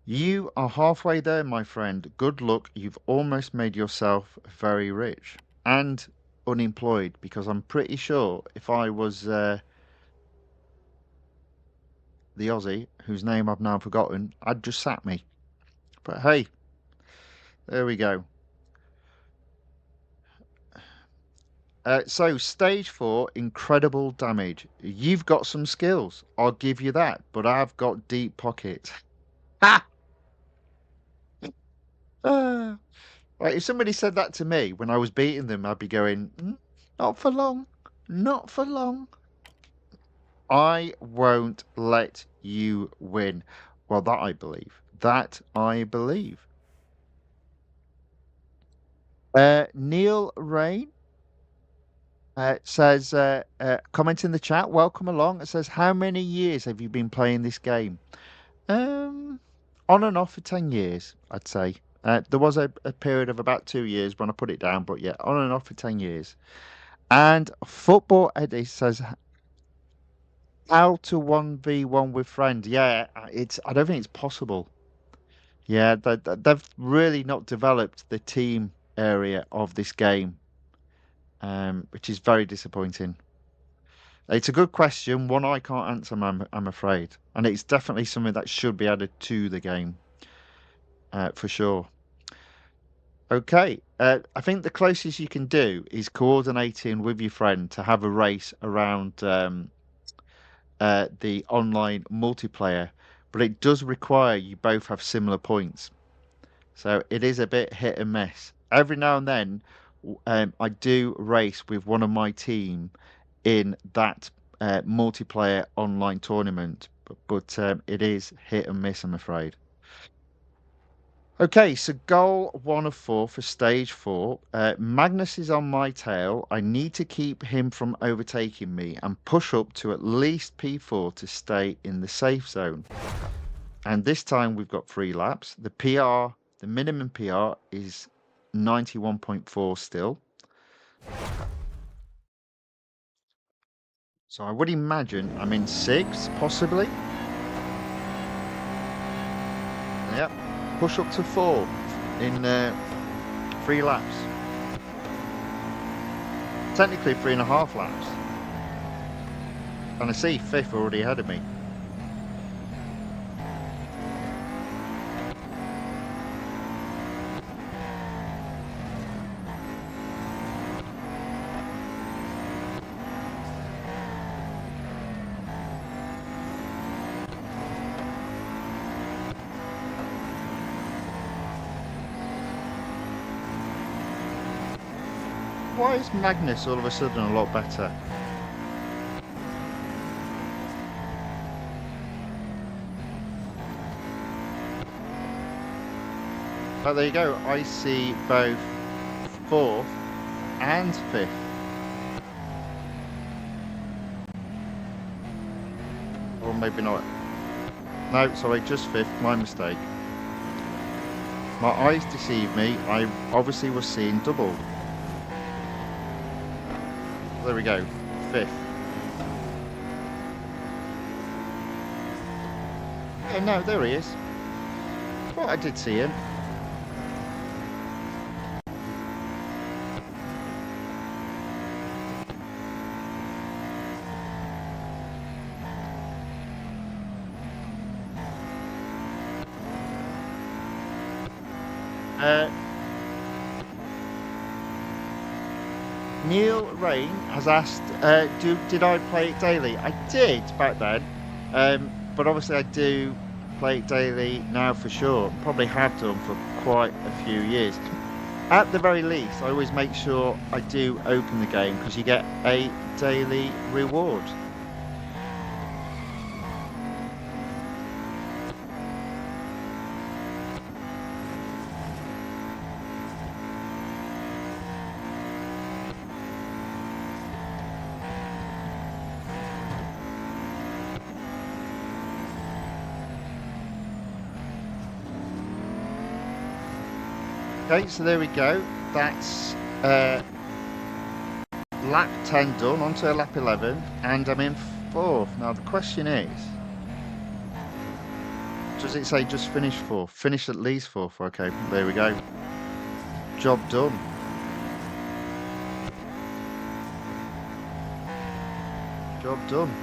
S1: You are halfway there, my friend. Good luck. You've almost made yourself very rich and unemployed because I'm pretty sure if I was the Aussie, whose name I've now forgotten, I'd just sack me. But hey, there we go. So, stage 4, incredible damage. You've got some skills. I'll give you that, but I've got deep pockets. Ha! Ah. Right, if somebody said that to me when I was beating them, I'd be going, not for long. Not for long. I won't let you win. Well, that I believe. That I believe. Neil Rain says, comment in the chat, welcome along. It says, how many years have you been playing this game? Um, on and off for 10 years, I'd say. There was a period of about 2 years when I put it down, but yeah, on and off for 10 years. And Football Eddie says, how to 1v1 with friends. Yeah, I don't think it's possible. Yeah, they've really not developed the team area of this game, which is very disappointing. It's a good question, one I can't answer, I'm afraid. And it's definitely something that should be added to the game, for sure. Okay, I think the closest you can do is coordinating with your friend to have a race around the online multiplayer, but it does require you both have similar points. So it is a bit hit and miss. Every now and then, I do race with one of my team in that multiplayer online tournament, but it is hit and miss, I'm afraid. Okay, so goal 1 of 4 for stage 4. Magnus is on my tail. I need to keep him from overtaking me and push up to at least P4 to stay in the safe zone. And this time we've got 3 laps. The PR, the minimum PR is 91.4 still. So I would imagine I'm in 6th, possibly. Yep. Push up to 4 in 3 laps. Technically 3.5 laps. And I see 5th already ahead of me. Why is Magnus all of a sudden a lot better? But there you go. I see both 4th and 5th. Or maybe not. No, sorry, just 5th. My mistake. My eyes deceived me. I obviously was seeing double. There we go. 5th. Yeah, no, there he is. Well, I did see him. Uh, Neil Rain has asked, did I play it daily? I did back then, but obviously I do play it daily now for sure. Probably have done for quite a few years. At the very least, I always make sure I do open the game because you get a daily reward. Okay, so there we go. That's lap 10 done, on to lap 11, and I'm in fourth. Now, the question is, does it say just finish fourth? Finish at least fourth. Okay, there we go. Job done. Job done.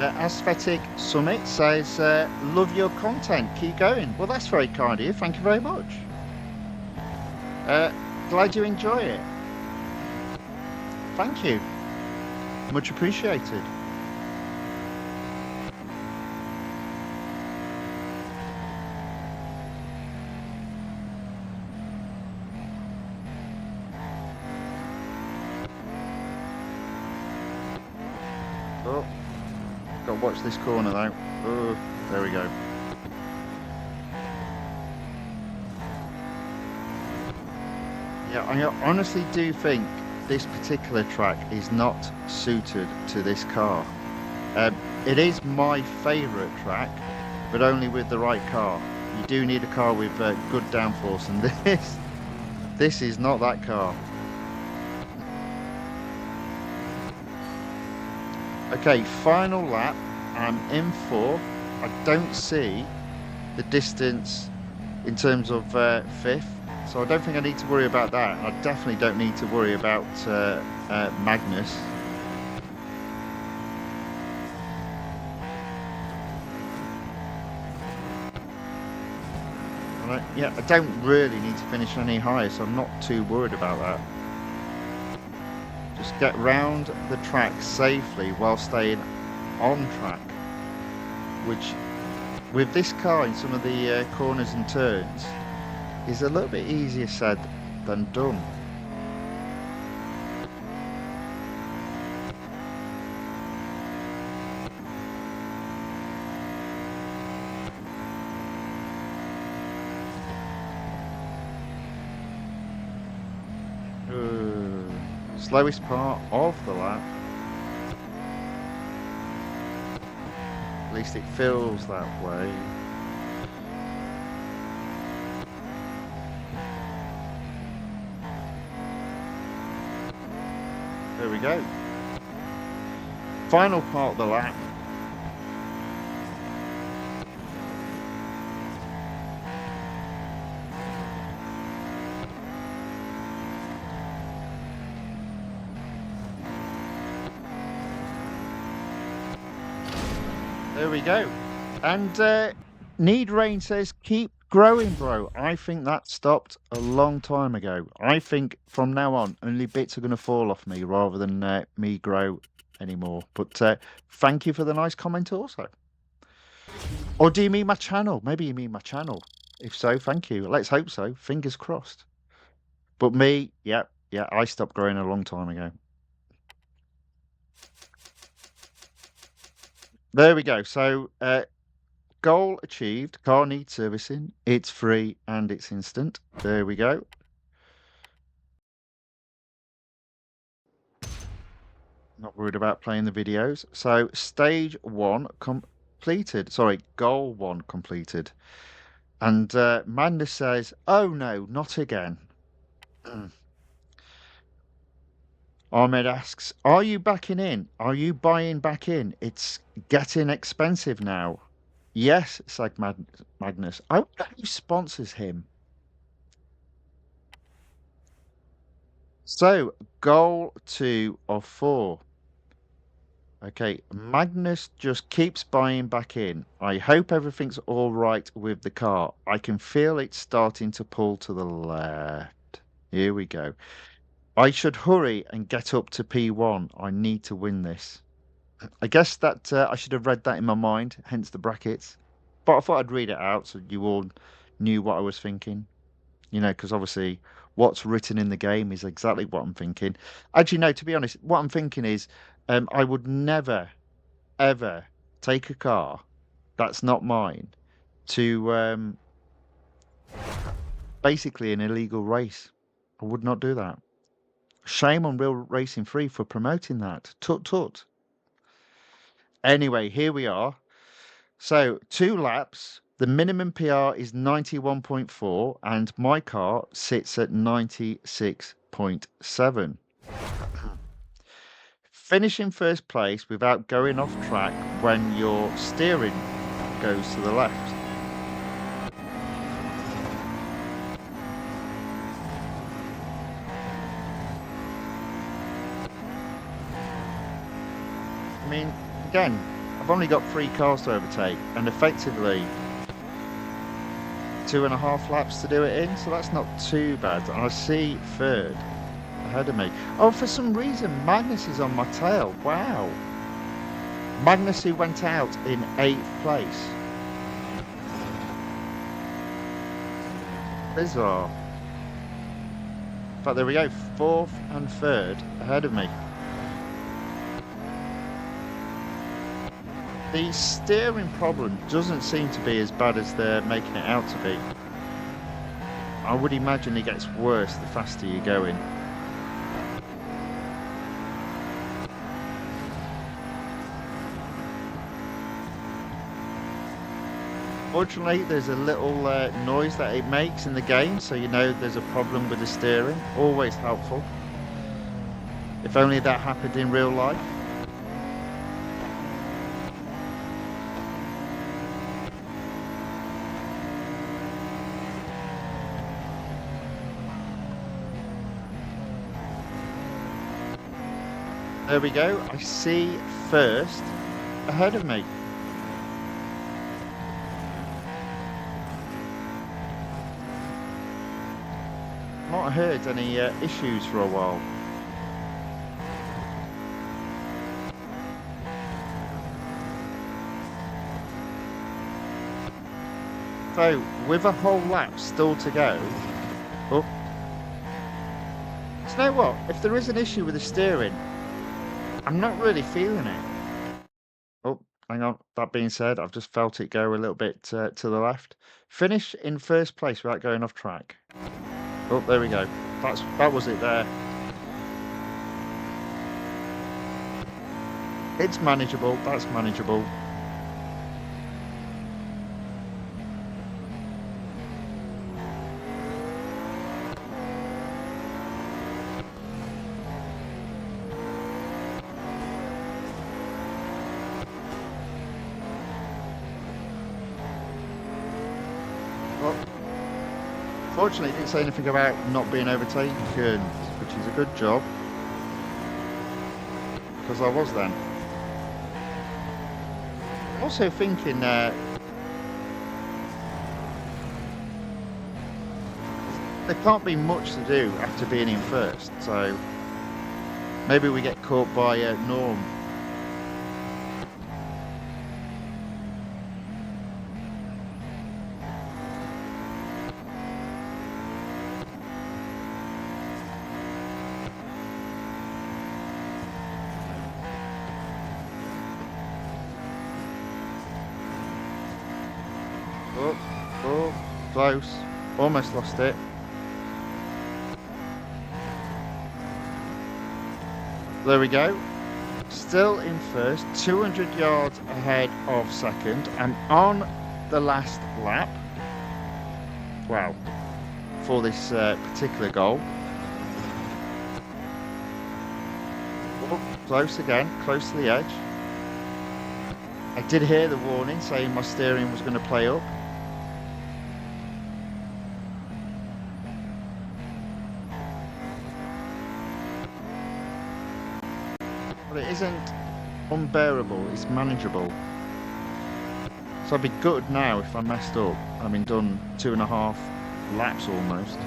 S1: Aesthetic Summit says, love your content, keep going. Well, that's very kind of you, thank you very much. Glad you enjoy it. Thank you. Much appreciated. Oh, got to watch this corner though. Oh, there we go. Yeah, I honestly do think this particular track is not suited to this car. It is my favourite track, but only with the right car. You do need a car with good downforce, and this is not that car. Okay, final lap. I'm in fourth. I don't see the distance in terms of fifth, so I don't think I need to worry about that. I definitely don't need to worry about Magnus. Yeah, I don't really need to finish any higher, so I'm not too worried about that. Just get round the track safely while staying on track, which with this car in some of the corners and turns is a little bit easier said than done. Slowest part of the lap. At least it feels that way. There we go. Final part of the lap. There we go. And Need Rain says, keep growing, bro. I think that stopped a long time ago. I think from now on, only bits are going to fall off me rather than me grow anymore. But thank you for the nice comment also. Or do you mean my channel? Maybe you mean my channel. If so, thank you. Let's hope so. Fingers crossed. But me, yeah, I stopped growing a long time ago. There we go. So, goal achieved. Car needs servicing. It's free and it's instant. There we go. Not worried about playing the videos. So, stage one completed. Sorry, goal one completed. And Madness says, oh no, not again. Ahmed asks, are you backing in? Are you buying back in? It's getting expensive now. Yes, Magnus. I wonder who sponsors him. So, goal 2 of 4. Okay, Magnus just keeps buying back in. I hope everything's all right with the car. I can feel it starting to pull to the left. Here we go. I should hurry and get up to P1. I need to win this. I guess that I should have read that in my mind, hence the brackets. But I thought I'd read it out so you all knew what I was thinking. Because obviously what's written in the game is exactly what I'm thinking. Actually, no, to be honest, what I'm thinking is I would never, ever take a car that's not mine to basically an illegal race. I would not do that. Shame on Real Racing 3 for promoting that. Tut tut. Anyway, here we are. So 2 laps. The minimum PR is 91.4 and my car sits at 96.7. Finish in first place without going off track when your steering goes to the left. I mean, again, I've only got 3 cars to overtake and effectively 2.5 laps to do it in, so that's not too bad. And I see third ahead of me. Oh, for some reason, Magnus is on my tail. Wow. Magnus, who went out in 8th place. Bizarre. But there we go, 4th and 3rd ahead of me. The steering problem doesn't seem to be as bad as they're making it out to be. I would imagine it gets worse the faster you're going. Fortunately, there's a little noise that it makes in the game, so you know there's a problem with the steering. Always helpful. If only that happened in real life. There we go. I see first ahead of me. Not heard any issues for a while. So, with a whole lap still to go. Oh. So you know what? If there is an issue with the steering, I'm not really feeling it. Oh, hang on. That being said, I've just felt it go a little bit to the left. Finish in first place without going off track. Oh, there we go. That was it there. It's manageable. That's manageable. Well, fortunately, it didn't say anything about not being overtaken, which is a good job. Because I was then. Also thinking there can't be much to do after being in first, so maybe we get caught by Norm. Oh, close. Almost lost it. There we go. Still in first, 200 yards ahead of second, and on the last lap. Wow. For this particular goal. Oh, close again, close to the edge. I did hear the warning saying my steering was going to play up. isn't unbearable, it's manageable. So I'd be gutted now if I messed up, having done 2.5 laps almost.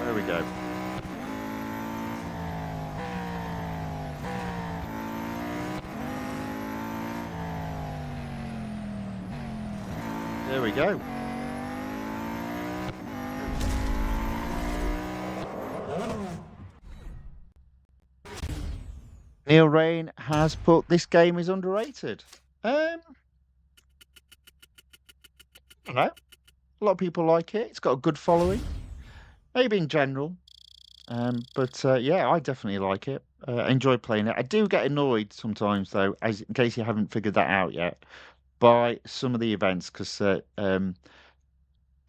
S1: There we go. There we go. Neil Rain has put this game is underrated. I don't know. A lot of people like it. It's got a good following. Maybe in general. But yeah, I definitely like it. Enjoy playing it. I do get annoyed sometimes, though, as in case you haven't figured that out yet, by some of the events, because in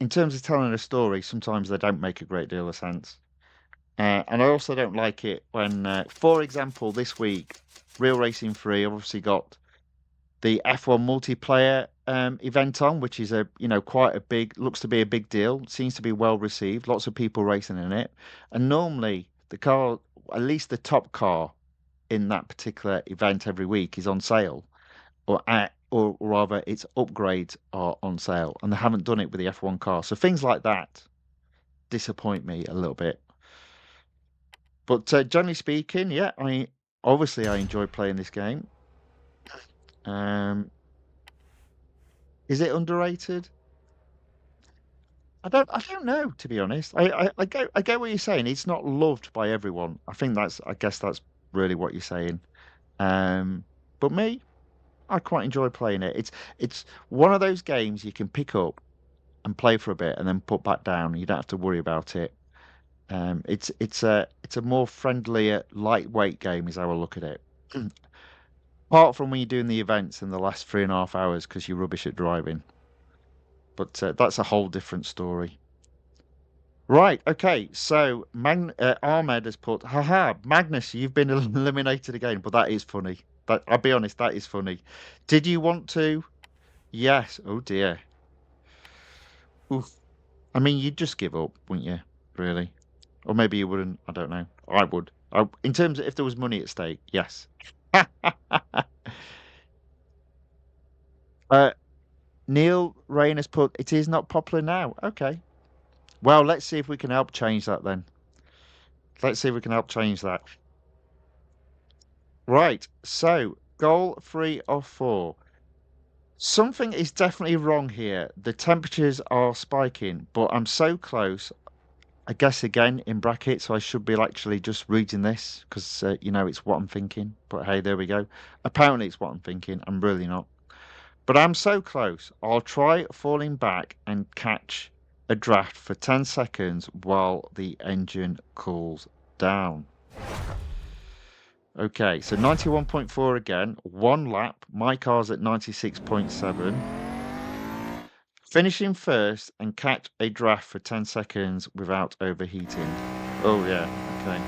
S1: terms of telling a story, sometimes they don't make a great deal of sense. And I also don't like it when, for example, this week, Real Racing 3 obviously got the F1 multiplayer event on, which is quite a big, looks to be a big deal. Seems to be well received. Lots of people racing in it. And normally the car, at least the top car in that particular event every week is on sale, or rather its upgrades are on sale, and they haven't done it with the F1 car. So things like that disappoint me a little bit. But generally speaking, yeah, I enjoy playing this game. Is it underrated? I don't know, to be honest. I get what you're saying. It's not loved by everyone. I guess that's really what you're saying. But me, I quite enjoy playing it. It's one of those games you can pick up and play for a bit and then put back down. You don't have to worry about it. It's a more friendlier, lightweight game, is how I look at it. Apart from when you're doing the events in the last 3.5 hours because you're rubbish at driving. But that's a whole different story. Right, okay. So Ahmed has put, haha, Magnus, you've been eliminated again. But that is funny. I'll be honest, that is funny. Did you want to? Yes. Oh dear. Oof. I mean, you'd just give up, wouldn't you? Really? Or maybe you wouldn't. I don't know. I would. In terms of if there was money at stake, yes. Neil Rain has put, it is not popular now. Okay. Well, let's see if we can help change that then. Let's see if we can help change that. Right. So, goal 3 of 4. Something is definitely wrong here. The temperatures are spiking, but I'm so close. I guess again in brackets, so I should be actually just reading this because it's what I'm thinking. But hey, there we go. Apparently, it's what I'm thinking. I'm really not. But I'm so close. I'll try falling back and catch a draft for 10 seconds while the engine cools down. Okay, so 91.4 again, 1 lap. My car's at 96.7. Finishing first and catch a draft for 10 seconds without overheating. Oh, yeah, okay.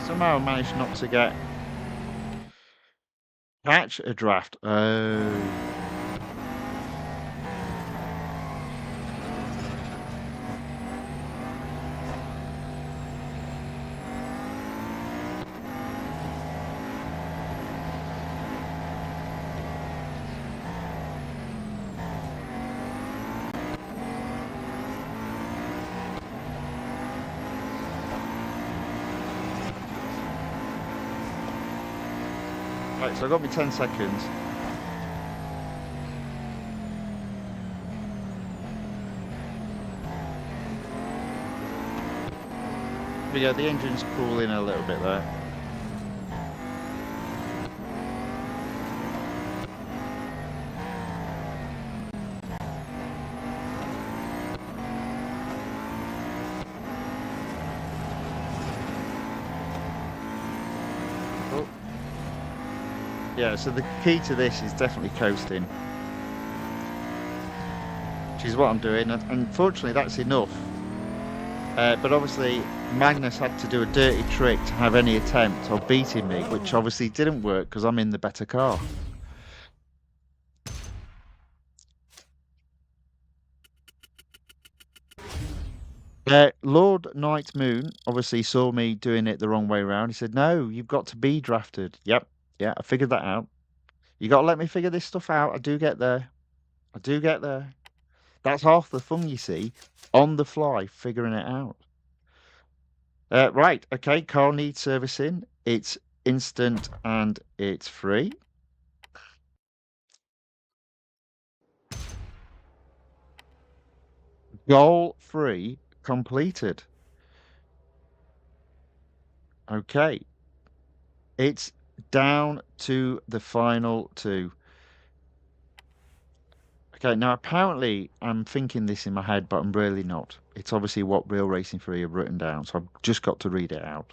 S1: Somehow I managed not to catch a draft. Oh. Right, so I got me 10 seconds. But yeah, the engine's cooling a little bit there. Yeah, so the key to this is definitely coasting, which is what I'm doing. And unfortunately, that's enough. But obviously, Magnus had to do a dirty trick to have any attempt of beating me, which obviously didn't work because I'm in the better car. Lord Night Moon obviously saw me doing it the wrong way around. He said, "No, you've got to be drafted." Yep, yeah, I figured that out. You got to let me figure this stuff out. I do get there. I do get there. That's half the fun, you see, on the fly, figuring it out. Right, okay, car needs servicing. It's instant and it's free. Goal free completed. Okay, it's down to the final two. Okay, now apparently I'm thinking this in my head, but I'm really not. It's obviously what Real Racing 3 have written down, so I've just got to read it out.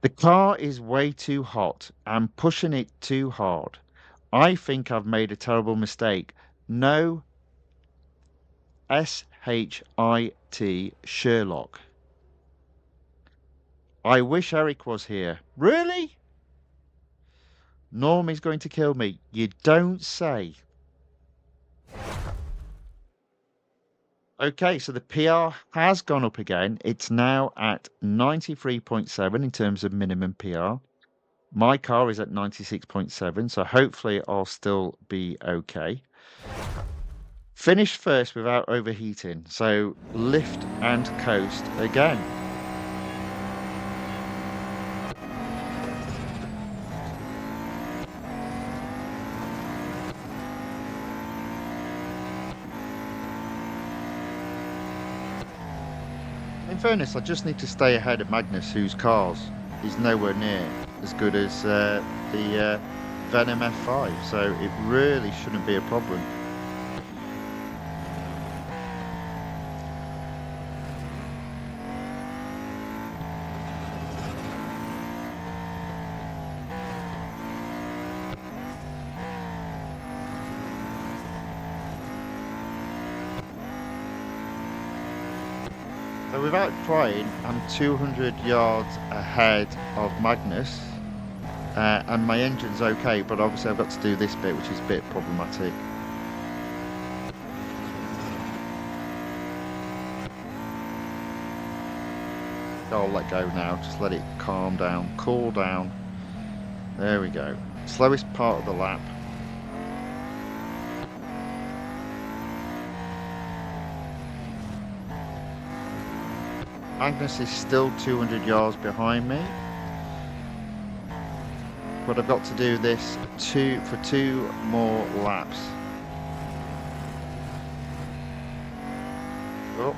S1: The car is way too hot. I'm pushing it too hard. I think I've made a terrible mistake. No SHIT Sherlock. I wish Eric was here. Really? Norm is going to kill me. You don't say. Okay, so the PR has gone up again. It's now at 93.7 in terms of minimum PR. My car is at 96.7, so hopefully I'll still be okay. Finish first without overheating, so lift and coast again. In fairness, I just need to stay ahead of Magnus, whose cars is nowhere near as good as the VENOM F5, so it really shouldn't be a problem. So without trying, I'm 200 yards ahead of Magnus, and my engine's okay, but obviously I've got to do this bit, which is a bit problematic. I'll let go now, just let it calm down, cool down. There we go. Slowest part of the lap. Magnus is still 200 yards behind me, but I've got to do this for two more laps. Oh,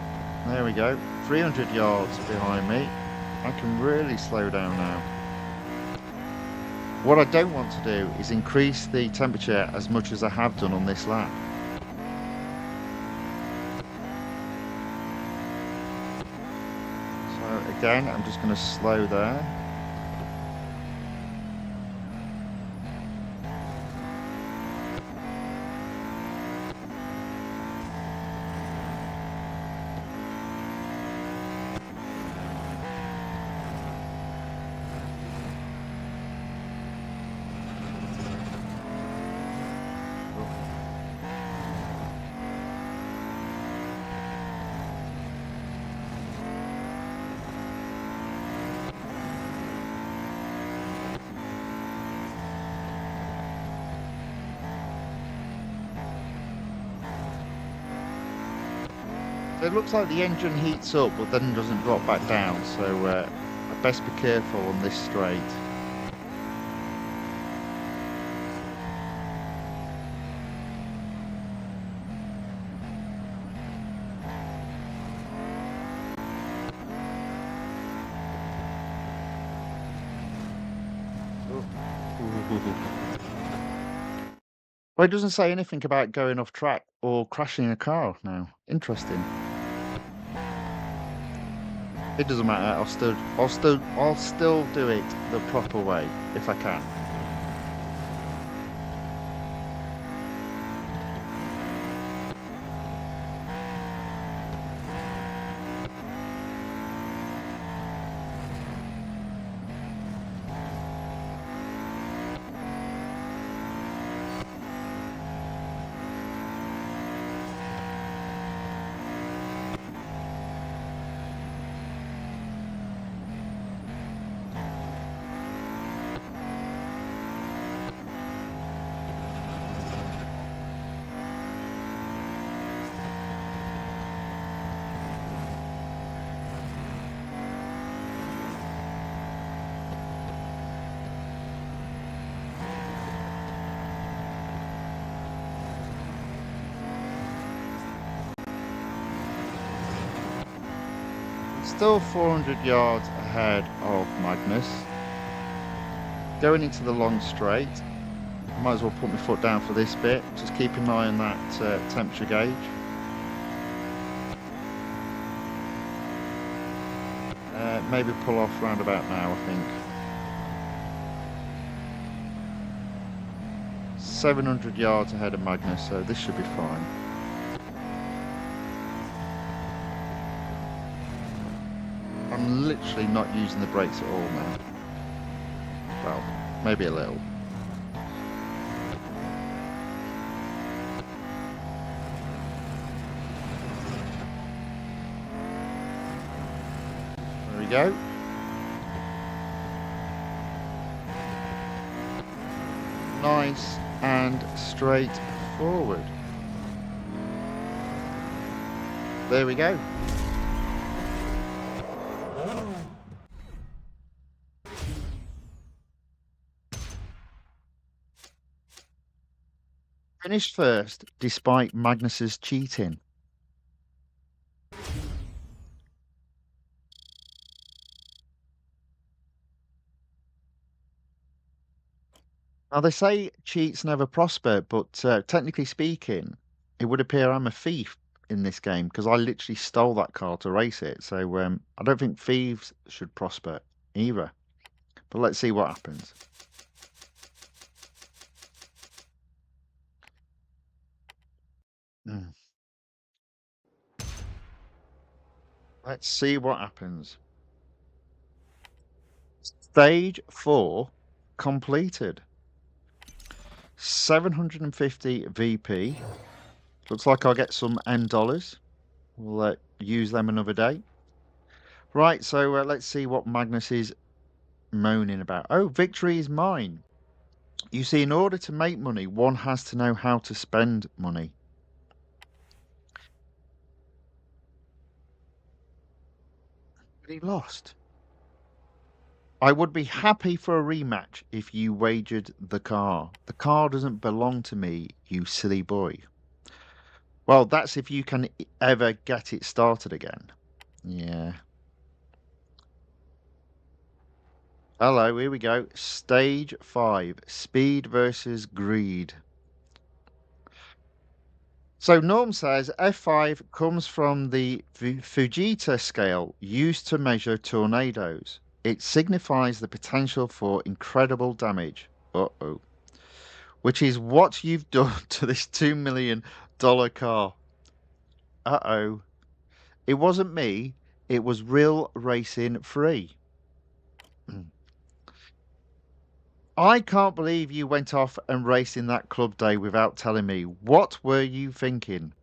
S1: there we go. 300 yards behind me. I can really slow down now. What I don't want to do is increase the temperature as much as I have done on this lap. So again, I'm just going to slow there. It looks like the engine heats up but then doesn't drop back down, so I'd best be careful on this straight. Well, it doesn't say anything about going off track or crashing a car now. Interesting. It doesn't matter. I'll still do it the proper way if I can. Still 400 yards ahead of Magnus. Going into the long straight. Might as well put my foot down for this bit. Just keep an eye on that temperature gauge. Maybe pull off round about now, I think. 700 yards ahead of Magnus, so this should be fine. I'm literally not using the brakes at all now. Well, maybe a little. There we go. Nice and straight forward. There we go. Finished first despite Magnus's cheating. Now they say cheats never prosper, but technically speaking, it would appear I'm a thief in this game because I literally stole that car to race it. So I don't think thieves should prosper either. But let's see what happens. Mm. Let's see what happens. Stage 4 completed. 750 VP. Looks like I'll get some N dollars. We'll use them another day. Right, so let's see what Magnus is moaning about. Oh, victory is mine. You see, in order to make money, one has to know how to spend money. But he lost. I would be happy for a rematch if you wagered the car. The car doesn't belong to me, you silly boy. Well, that's if you can ever get it started again. Yeah. Hello, here we go. Stage 5. Speed versus greed. So Norm says F5 comes from the Fujita scale used to measure tornadoes. It signifies the potential for incredible damage. Uh-oh. Which is what you've done to this $2 million car. Uh-oh. It wasn't me. It was Real Racing Free. I can't believe you went off and raced in that club day without telling me. What were you thinking?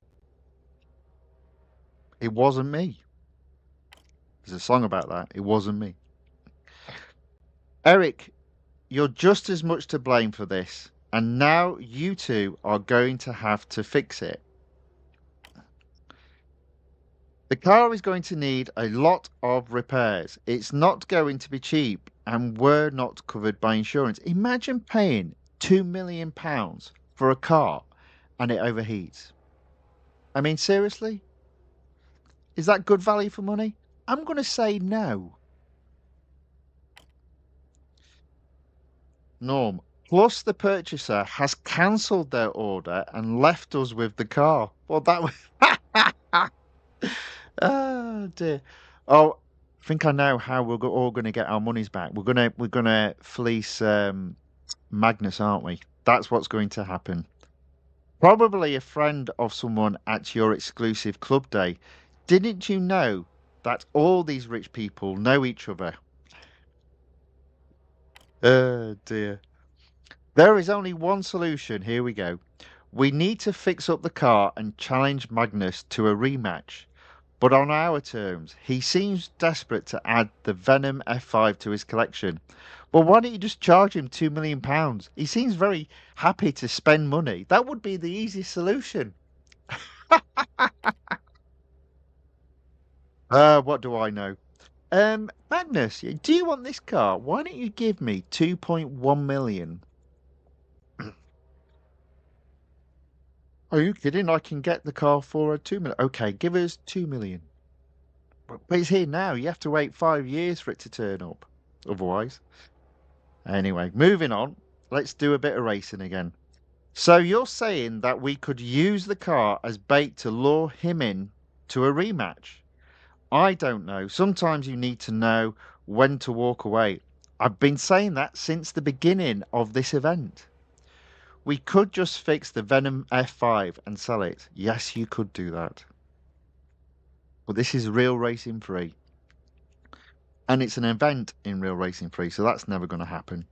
S1: It wasn't me. There's a song about that. It wasn't me. Eric, you're just as much to blame for this. And now you two are going to have to fix it. The car is going to need a lot of repairs. It's not going to be cheap, and we're not covered by insurance. Imagine paying £2 million for a car and it overheats. I mean, seriously? Is that good value for money? I'm going to say no. Norm. Plus, the purchaser has cancelled their order and left us with the car. Well, that was. Oh dear. Oh, I think I know how we're all going to get our monies back. We're gonna fleece Magnus, aren't we? That's what's going to happen. Probably a friend of someone at your exclusive club day. Didn't you know that all these rich people know each other? Oh dear. There is only one solution. Here we go. We need to fix up the car and challenge Magnus to a rematch. But on our terms, he seems desperate to add the Venom F5 to his collection. Well, why don't you just charge him £2 million? He seems very happy to spend money. That would be the easiest solution. What do I know? Magnus, do you want this car? Why don't you give me 2.1 million? Are you kidding? I can get the car for 2 million. Okay, give us 2 million. But it's here now. You have to wait 5 years for it to turn up. Otherwise. Anyway, moving on. Let's do a bit of racing again. So you're saying that we could use the car as bait to lure him in to a rematch? I don't know. Sometimes you need to know when to walk away. I've been saying that since the beginning of this event. We could just fix the Venom F5 and sell it. Yes, you could do that. But this is Real Racing 3. And it's an event in Real Racing 3, so that's never going to happen.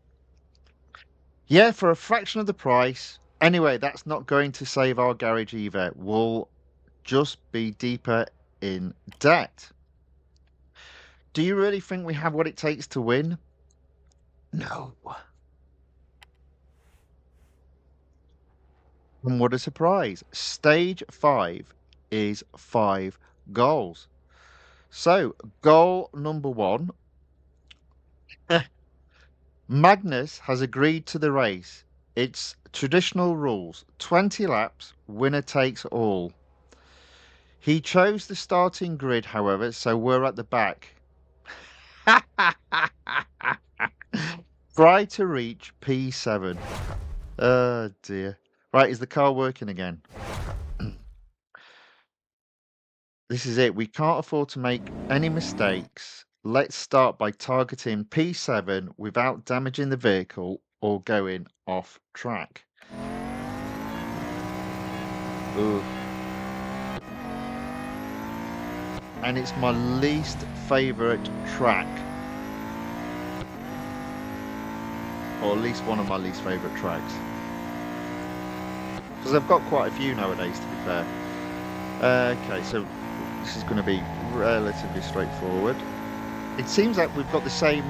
S1: Yeah, for a fraction of the price. Anyway, that's not going to save our garage either. We'll just be deeper in debt. Do you really think we have what it takes to win? No. And what a surprise. Stage 5 is 5 goals. So, goal number 1. Magnus has agreed to the race. It's traditional rules. 20 laps, winner takes all. He chose the starting grid, however, so we're at the back. Try to reach P7. Oh dear. Right, is the car working again? This is it. We can't afford to make any mistakes. Let's start by targeting P7 without damaging the vehicle or going off track. Ooh. And it's my least favourite track. Or at least one of my least favourite tracks. Because I've got quite a few nowadays, to be fair. Okay, so this is going to be relatively straightforward. It seems like we've got the same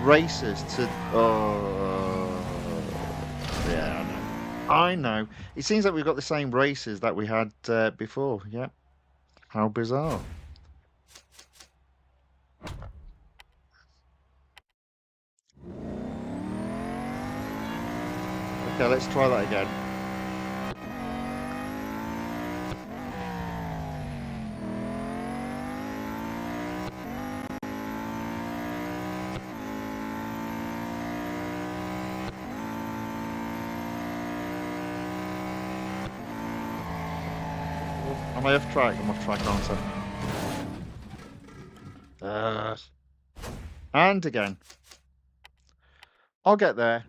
S1: racers to... Oh, yeah, I know. It seems like we've got the same racers that we had before, yeah. How bizarre. Okay, let's try that again. Am I off track? I'm off track, aren't I? And again. I'll get there.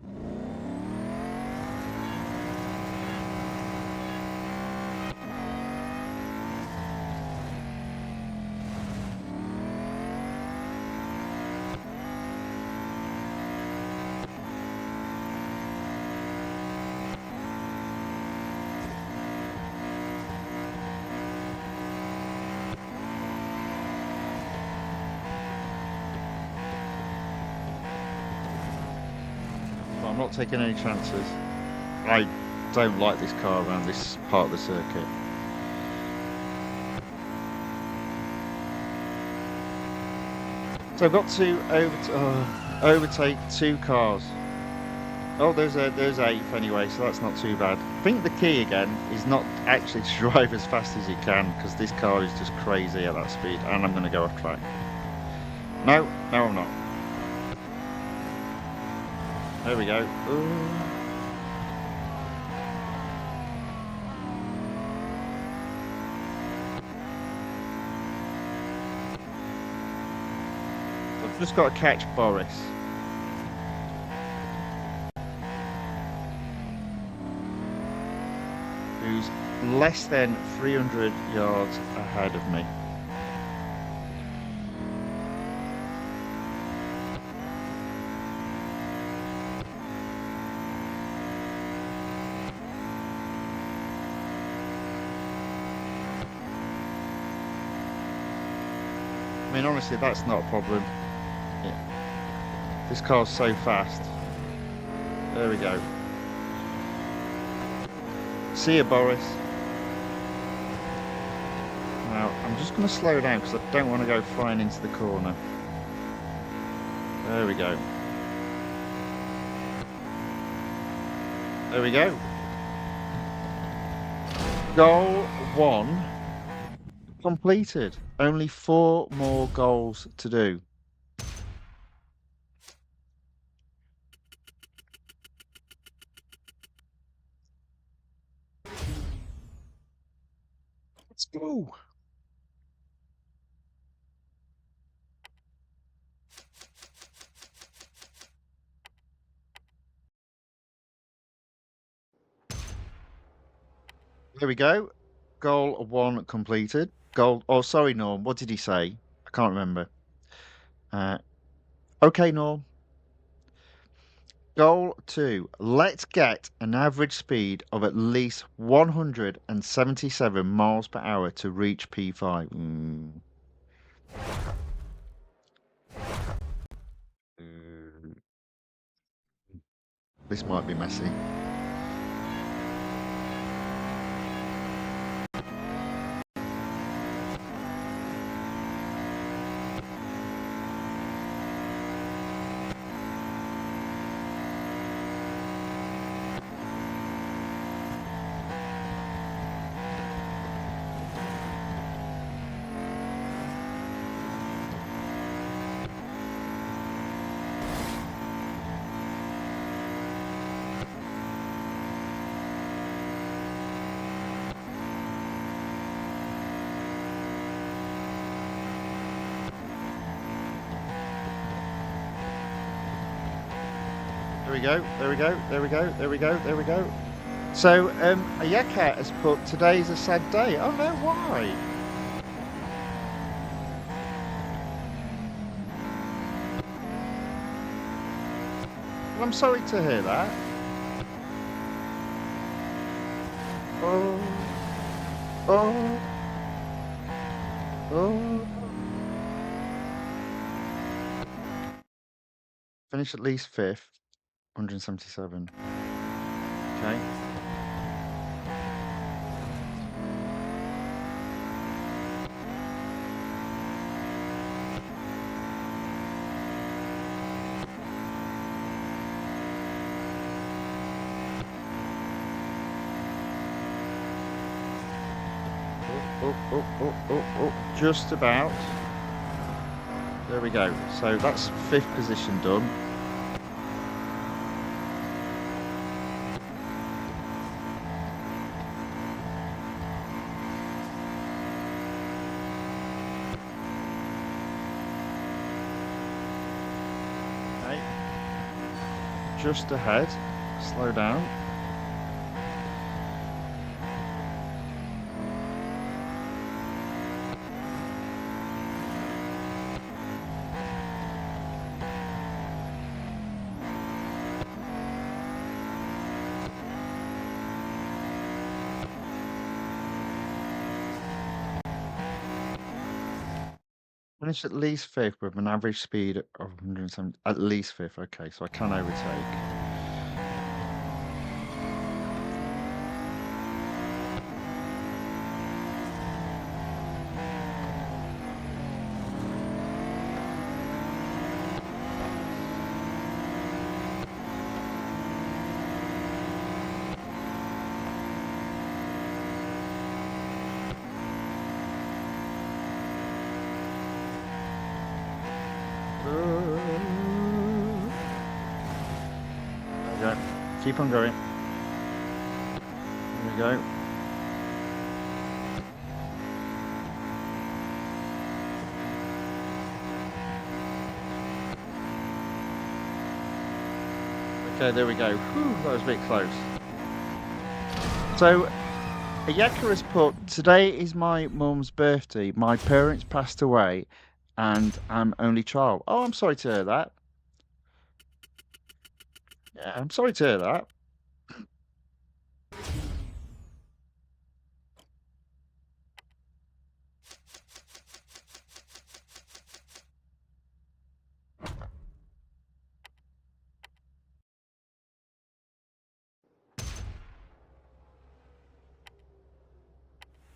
S1: I'm not taking any chances. I don't like this car around this part of the circuit. So I've got to overtake 2 cars. Oh, there's 8th anyway, so that's not too bad. I think the key again is not actually to drive as fast as you can, because this car is just crazy at that speed, and I'm going to go off track. No, I'm not. There we go. Ooh. So I've just got to catch Boris. Who's less than 300 yards ahead of me. I mean, honestly, that's not a problem. Yeah. This car's so fast. There we go. See you, Boris. Now, I'm just going to slow down because I don't want to go flying into the corner. There we go. There we go. Goal 1. Completed. Only 4 more goals to do. Let's go. There we go. Goal 1 completed. Goal. Oh, sorry, Norm. What did he say? I can't remember. Uh, okay, Norm. Goal 2. Let's get an average speed of at least 177 miles per hour to reach P5. Mm, This might be messy. There we go. There we go. There we go. There we go. There we go. So, Ayaka has put today's a sad day. Oh no, why? Well, I'm sorry to hear that. Oh, oh, oh. Finish at least fifth. 177. Okay. Oh, just about. There we go. So that's fifth position done. Okay. Just ahead. Slow down. Finish at least fifth with an average speed of 170. At least fifth. Okay, so I can overtake. There we go. Keep on going. There we go. Okay, there we go. Whew, that was a bit close. So, Ayaka has put, today is my mum's birthday. My parents passed away and I'm only child. Oh, I'm sorry to hear that. Yeah, I'm sorry to hear that.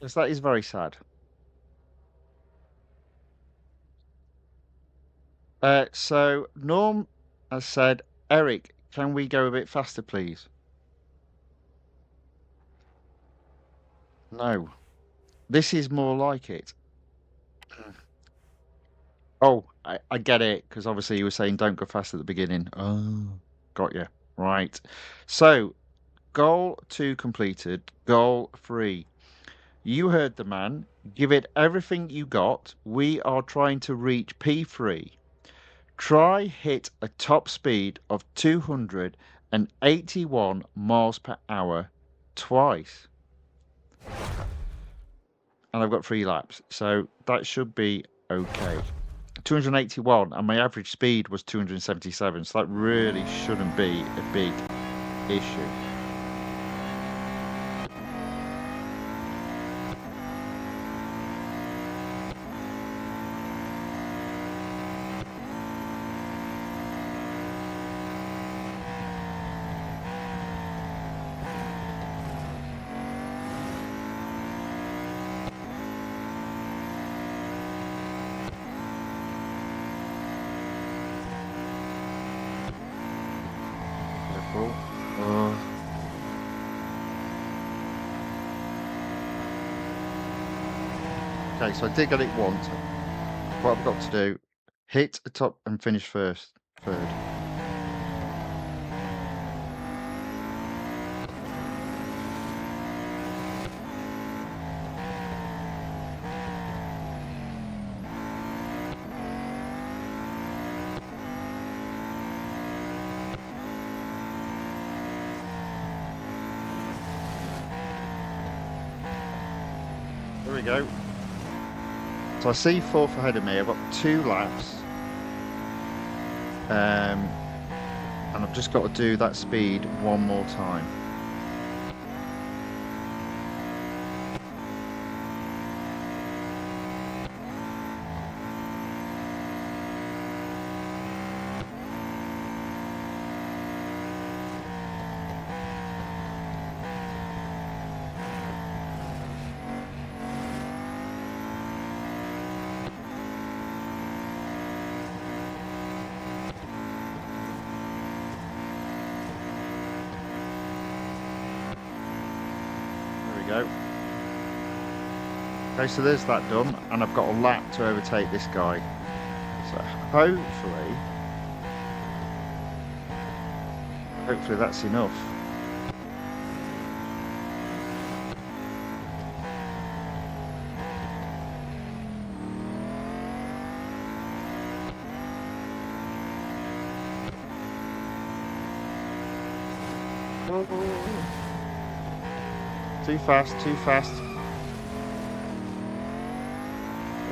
S1: Yes, that is very sad. So Norm has said, Eric, can we go a bit faster, please? No. This is more like it. Oh, I get it, because obviously you were saying don't go fast at the beginning. Oh, got you. Right. So, goal 2 completed. Goal 3. You heard the man. Give it everything you got. We are trying to reach P3. Try hit a top speed of 281 miles per hour twice. And I've got 3 laps, so that should be okay. 281, and my average speed was 277, so that really shouldn't be a big issue. Careful. Okay, so I did get it once. What I've got to do, hit the top and finish third. There we go. So I see 4th ahead of me. I've got 2 laps. And I've just got to do that speed one more time. Go. Okay, so there's that done, and I've got a lap to overtake this guy. So hopefully that's enough. Too fast, too fast.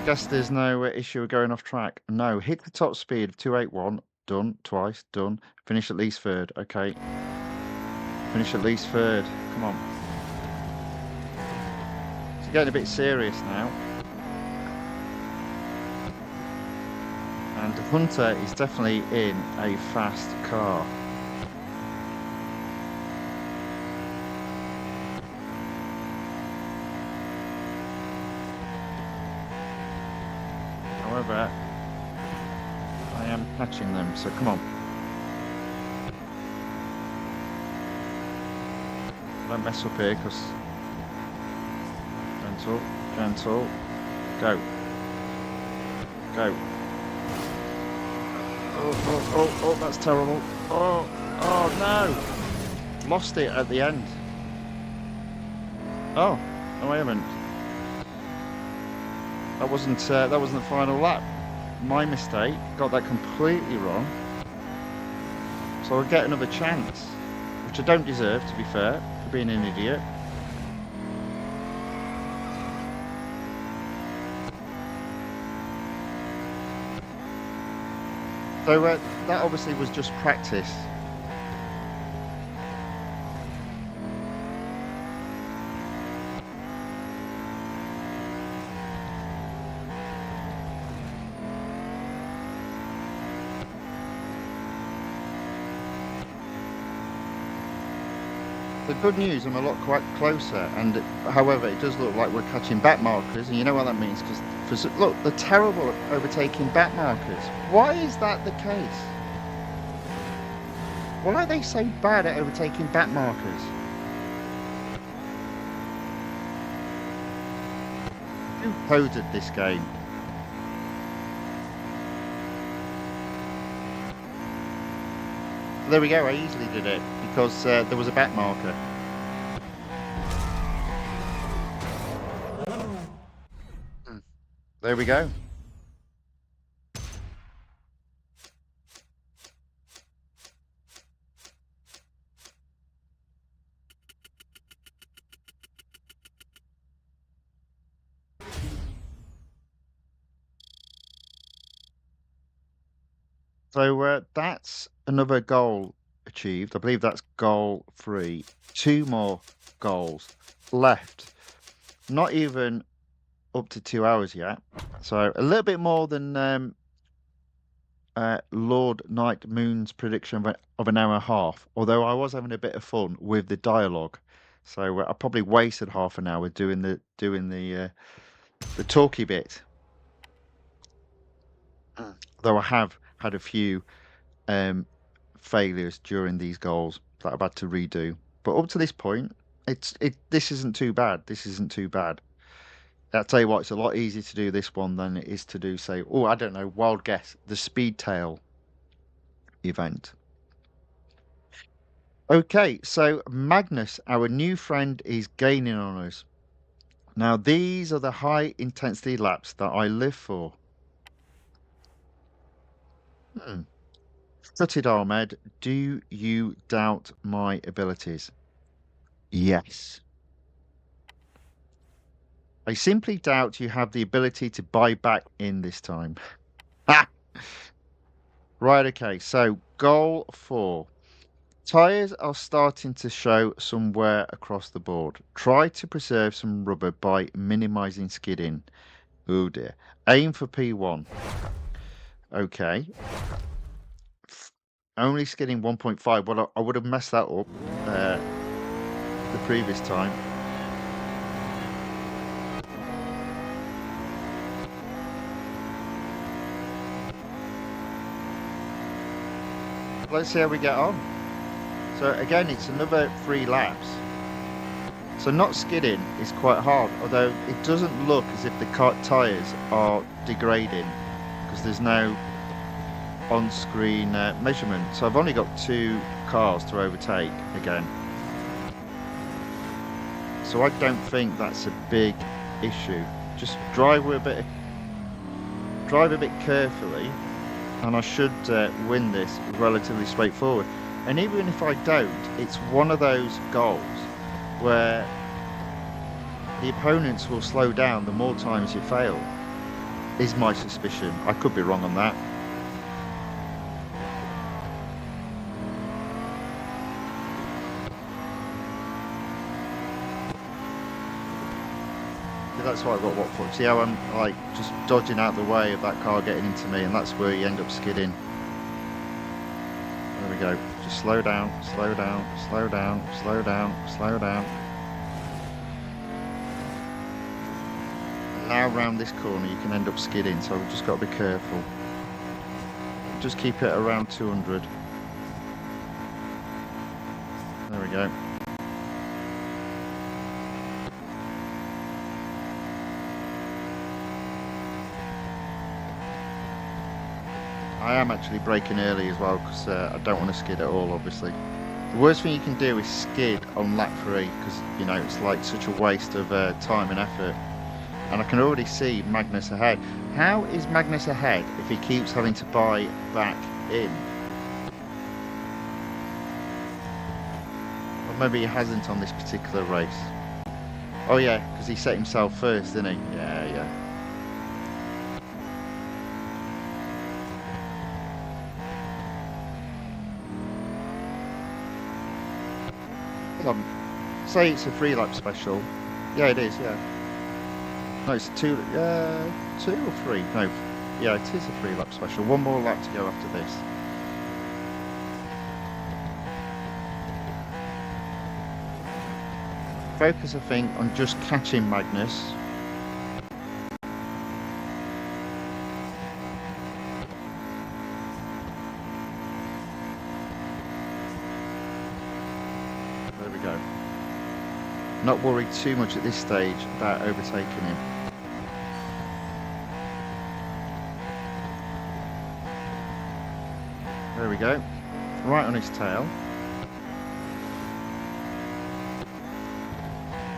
S1: I guess there's no issue of going off track. No, hit the top speed of 281. Done. Twice. Done. Finish at least third. Okay. Finish at least third. Come on. It's getting a bit serious now. And Hunter is definitely in a fast car. However, I am catching them, so come on. Don't mess up here, because... Gentle, gentle. Go. Go. Oh, that's terrible. Oh, no! Lost it at the end. Oh, no I haven't. That wasn't the final lap. My mistake. Got that completely wrong. So I'll get another chance, which I don't deserve, to be fair, for being an idiot. So that obviously was just practice. The good news, I'm a lot quite closer, and however, it does look like we're catching back markers, and you know what that means, because look, they're terrible at overtaking back markers. Why is that the case? Why are they so bad at overtaking back markers? Who coded this game? There we go. I easily did it because there was a back marker. There we go. So that's another goal achieved. I believe that's goal 3. 2 more goals left. Not even up to 2 hours yet. So a little bit more than Lord Night Moon's prediction of an hour and a half. Although I was having a bit of fun with the dialogue, so I probably wasted half an hour doing the talky bit. Though I have had a few failures during these goals that I've had to redo. But up to this point, this isn't too bad. This isn't too bad. I'll tell you what, it's a lot easier to do this one than it is to do, say, oh, I don't know, wild guess, the Speed Tail event. Okay, so Magnus, our new friend, is gaining on us. Now, these are the high intensity laps that I live for. Stutted Ahmed, do you doubt my abilities? Yes. I simply doubt you have the ability to buy back in this time. Ah! Right, okay, so goal 4. Tyres are starting to show some wear across the board. Try to preserve some rubber by minimizing skidding. Oh dear. Aim for P1. Okay. Only skidding 1.5. Well, I would have messed that up the previous time. Let's see how we get on. So again, it's another 3 laps. So not skidding is quite hard, although it doesn't look as if the tyres are degrading because there's no on-screen measurement. So I've only got 2 cars to overtake again. So I don't think that's a big issue. Just drive a bit carefully, and I should win this relatively straightforward. And even if I don't, it's one of those goals where the opponents will slow down the more times you fail, is my suspicion. I could be wrong on that. That's why I've got what for. See how I'm like just dodging out the way of that car getting into me, and that's where you end up skidding. There we go. Just slow down, slow down, slow down, slow down, slow down. And now around this corner you can end up skidding, so we've just got to be careful. Just keep it around 200. There we go. I am actually braking early as well because I don't want to skid at all, obviously. The worst thing you can do is skid on lap 3 because, you know, it's like such a waste of time and effort. And I can already see Magnus ahead. How is Magnus ahead if he keeps having to buy back in? Or maybe he hasn't on this particular race. Oh yeah, because he set himself first, didn't he? Yeah, yeah. Say it's a 3 lap special. Yeah, it is, yeah. No, it's 2 or 3? No, yeah, it is a 3 lap special. 1 more lap to go after this. Focus, I think, on just catching Magnus. There we go. Not worried too much at this stage about overtaking him. There we go. right on his tail.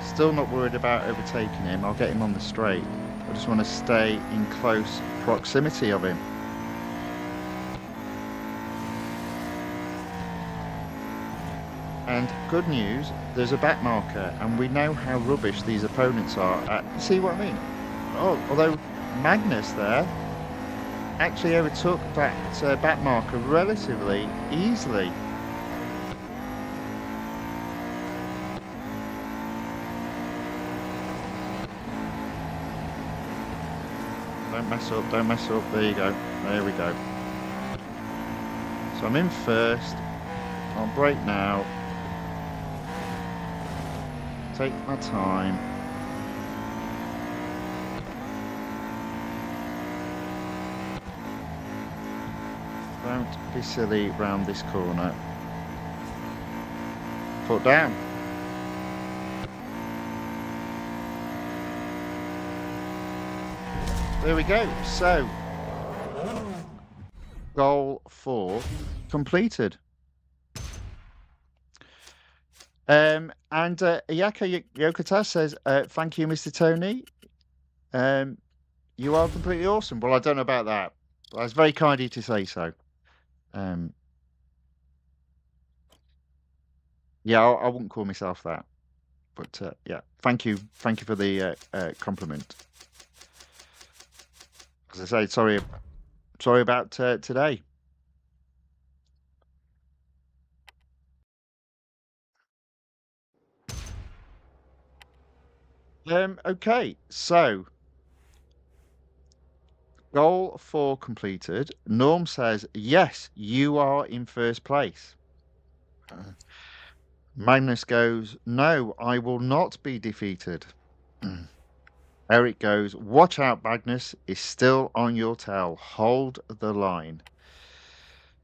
S1: Still not worried about overtaking him. I'll get him on the straight. I just want to stay in close proximity of him. And good news, there's a back marker, and we know how rubbish these opponents are at. See what I mean? Oh, although Magnus there actually overtook that back marker relatively easily. Don't mess up, don't mess up. There you go. There we go. So I'm in first. I'll brake now. Take my time. Don't be silly round this corner. Foot down. There we go. So, goal 4 completed. And Ayaka Yokota says, thank you, Mr. Tony. You are completely awesome. Well, I don't know about that. That's very kind of you to say so. Yeah, I wouldn't call myself that. But yeah, thank you for the compliment. As I say, sorry about today. Okay, so goal 4 completed. Norm says, yes, you are in first place. Magnus goes, no, I will not be defeated. Eric goes, watch out, Magnus is still on your tail. Hold the line.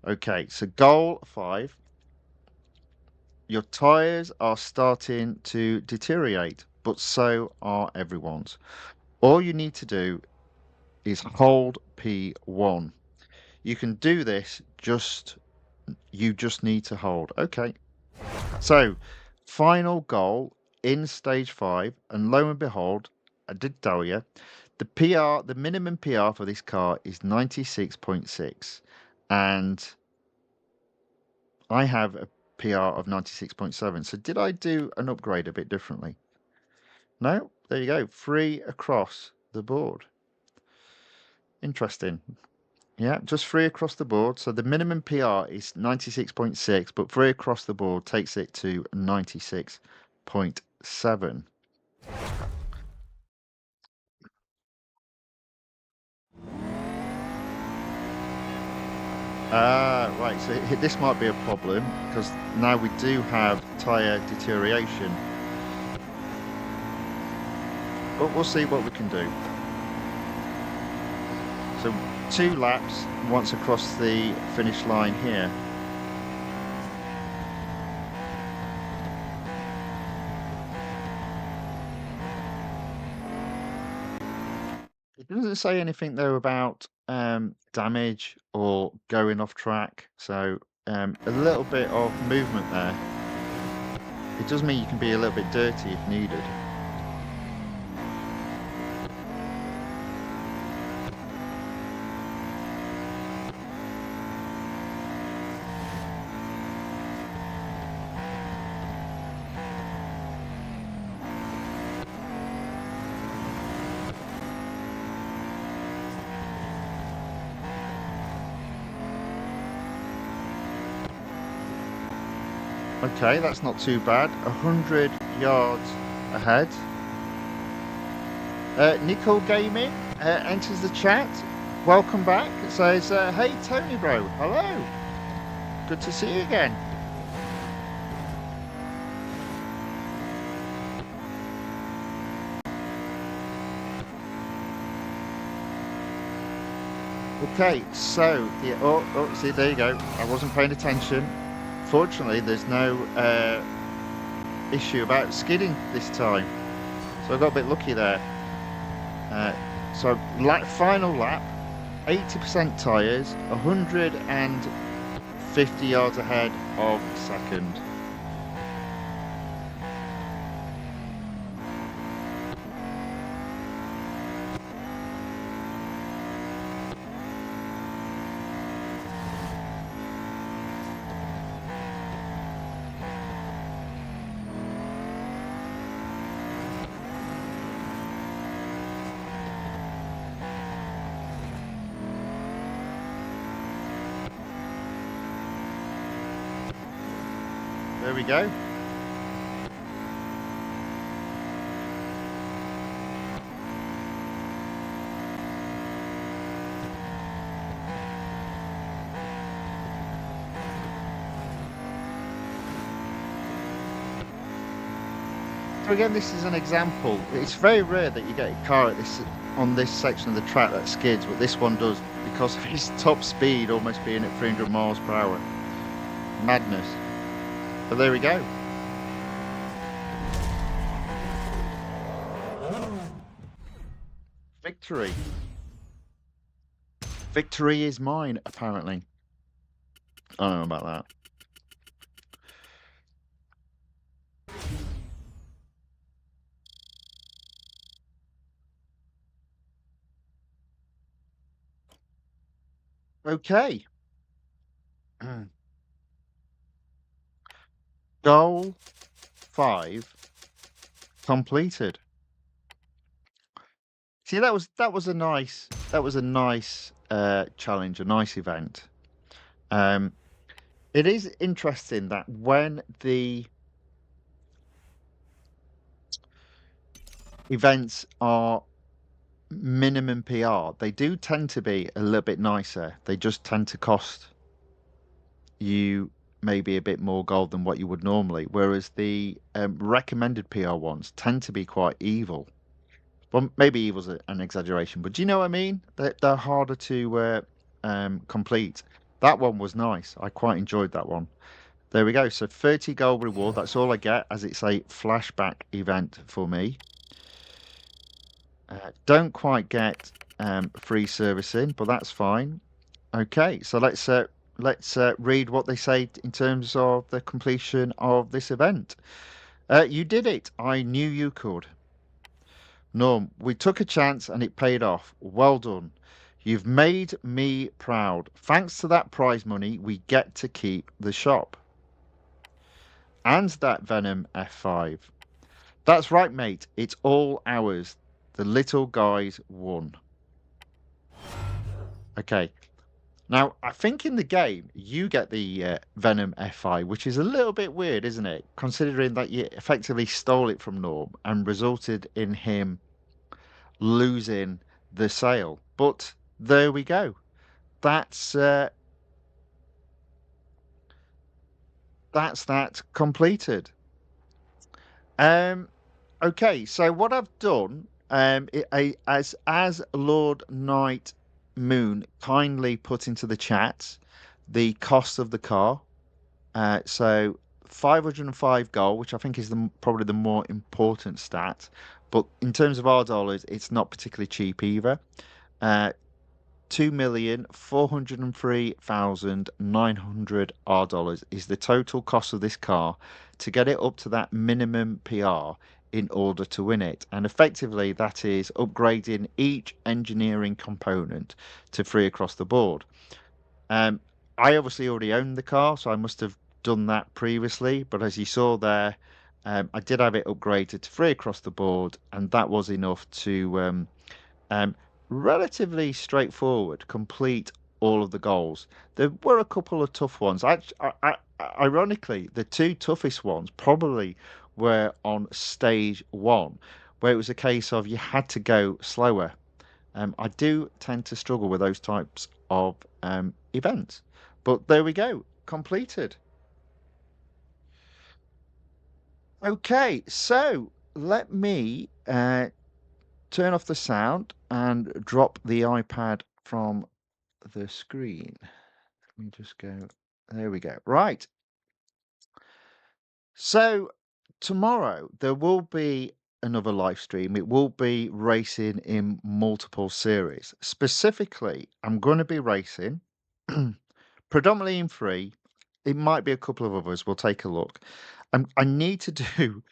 S1: Okay, so goal 5. Your tyres are starting to deteriorate, but so are everyone's. All you need to do is hold P1. You can do this, you just need to hold. Okay. So, final goal in stage 5, and lo and behold, I did tell you, the minimum PR for this car is 96.6, and I have a PR of 96.7. So did I do an upgrade a bit differently? No, there you go, 3 across the board. Interesting. Yeah, just 3 across the board. So the minimum PR is 96.6, but 3 across the board takes it to 96.7. Right, so this might be a problem because now we do have tyre deterioration. But we'll see what we can do. So 2 laps once across the finish line here. It doesn't say anything though about damage or going off track, so a little bit of movement there. It does mean you can be a little bit dirty if needed. Okay, that's not too bad. 100 yards ahead. Nicole Gaming enters the chat. Welcome back. It says, hey Tony bro, hello. Good to see you again. Okay, so see, there you go. I wasn't paying attention. Fortunately, there's no issue about skidding this time, so I got a bit lucky there. So final lap, 80% tyres, 130 50 yards ahead of second. There we go. So again, this is an example. It's very rare that you get a car at this on this section of the track that skids, but this one does because of his top speed almost being at 300 miles per hour. Madness. But there we go. Victory. Victory is mine, apparently. I don't know about that. Okay. Goal 5 completed. See, that was a nice challenge, a nice event. Um, it is interesting that when the events are minimum PR, they do tend to be a little bit nicer. They just tend to cost you maybe a bit more gold than what you would normally, whereas the recommended PR ones tend to be quite evil. Well, maybe evil's an exaggeration, but do you know what I mean? They're harder to complete. That one was nice. I quite enjoyed that one. There we go. So 30 gold reward. That's all I get, as it's a flashback event for me. Don't quite get free servicing, but that's fine. Okay, so let's read what they say in terms of the completion of this event. You did it. I knew you could. Norm, we took a chance and it paid off. Well done. You've made me proud. Thanks to that prize money, we get to keep the shop. And that Venom F5. That's right, mate. It's all ours. The little guys won. Okay. Now, I think in the game, you get the Venom F5, which is a little bit weird, isn't it? Considering that you effectively stole it from Norm and resulted in him losing the sale. But there we go. That's that completed. Um, okay, so what I've done, as Lord Night Moon kindly put into the chat, the cost of the car. So 505 gold, which I think is probably the more important stat. But in terms of our dollars, it's not particularly cheap either. 2,403,900 R dollars is the total cost of this car to get it up to that minimum PR in order to win it. And effectively, that is upgrading each engineering component to free across the board. Um, I obviously already owned the car, so I must have done that previously. But as you saw there, I did have it upgraded to free across the board, and that was enough to um, relatively straightforward, complete all of the goals. There were a couple of tough ones. Ironically, the two toughest ones probably were on stage one, where it was a case of you had to go slower. I do tend to struggle with those types of events. But there we go, completed. Okay, so let me turn off the sound and drop the iPad from the screen. Let me just go. There we go. Right. So tomorrow there will be another live stream. It will be racing in multiple series. Specifically, I'm going to be racing predominantly in free. it might be a couple of others. We'll take a look. I need to do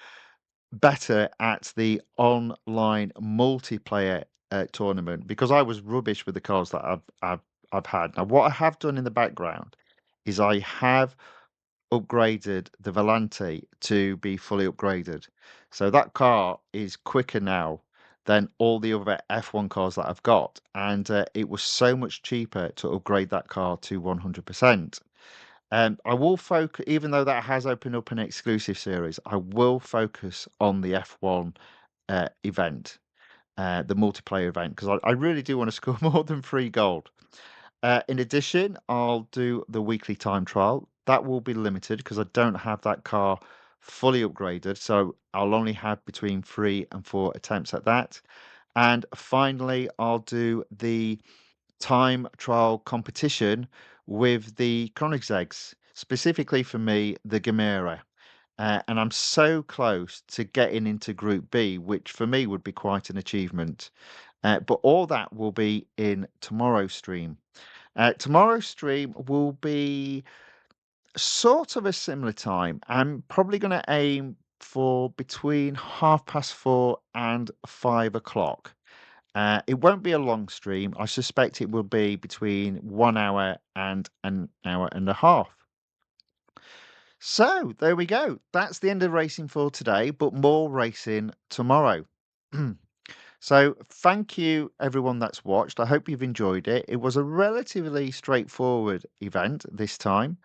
S1: better at the online multiplayer tournament because I was rubbish with the cards that I've had. Now, what I have done in the background is I have upgraded the Volante to be fully upgraded. So that car is quicker now than all the other F1 cars that I've got, and it was so much cheaper to upgrade that car to 100%. I will focus, even though that has opened up an exclusive series, I will focus on the F1 event, the multiplayer event, because I really do want to score more than 3 gold. In addition, I'll do the weekly time trial. That will be limited because I don't have that car fully upgraded, so I'll only have between 3 and 4 attempts at that. And finally, I'll do the time trial competition with the Koenigseggs, specifically for me, the Gamera. And I'm so close to getting into Group B, which for me would be quite an achievement. But all that will be in tomorrow's stream. Tomorrow's stream will be sort of a similar time. I'm probably going to aim for between 4:30 and 5 o'clock. It won't be a long stream. I suspect it will be between 1 hour and an hour and a half. So there we go. That's the end of racing for today, but more racing tomorrow. So thank you everyone that's watched. I hope you've enjoyed it. It was a relatively straightforward event this time.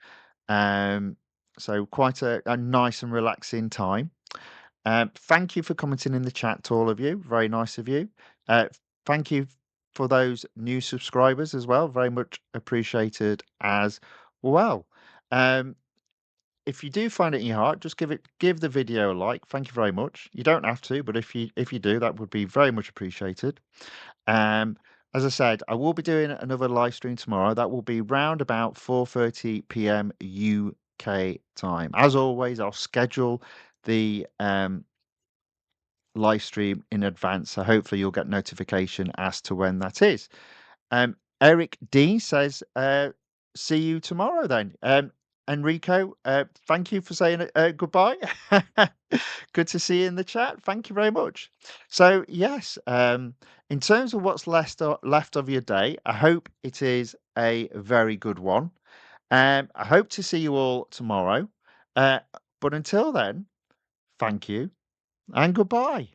S1: Um, so quite a nice and relaxing time. Thank you for commenting in the chat to all of you. Very nice of you. Uh, Thank you for those new subscribers as well. Very much appreciated as well. Um, if you do find it in your heart, just give the video a like. Thank you very much. You don't have to, but if you do, that would be very much appreciated. Um, as I said, I will be doing another live stream tomorrow. That will be round about 4:30 p.m. UK time. As always, I'll schedule the live stream in advance, so hopefully you'll get notification as to when that is. Eric D says, "See you tomorrow then." Enrico, thank you for saying goodbye. Good to see you in the chat. Thank you very much. So yes, in terms of what's left of your day, I hope it is a very good one. I hope to see you all tomorrow. Uh, but until then, thank you and goodbye.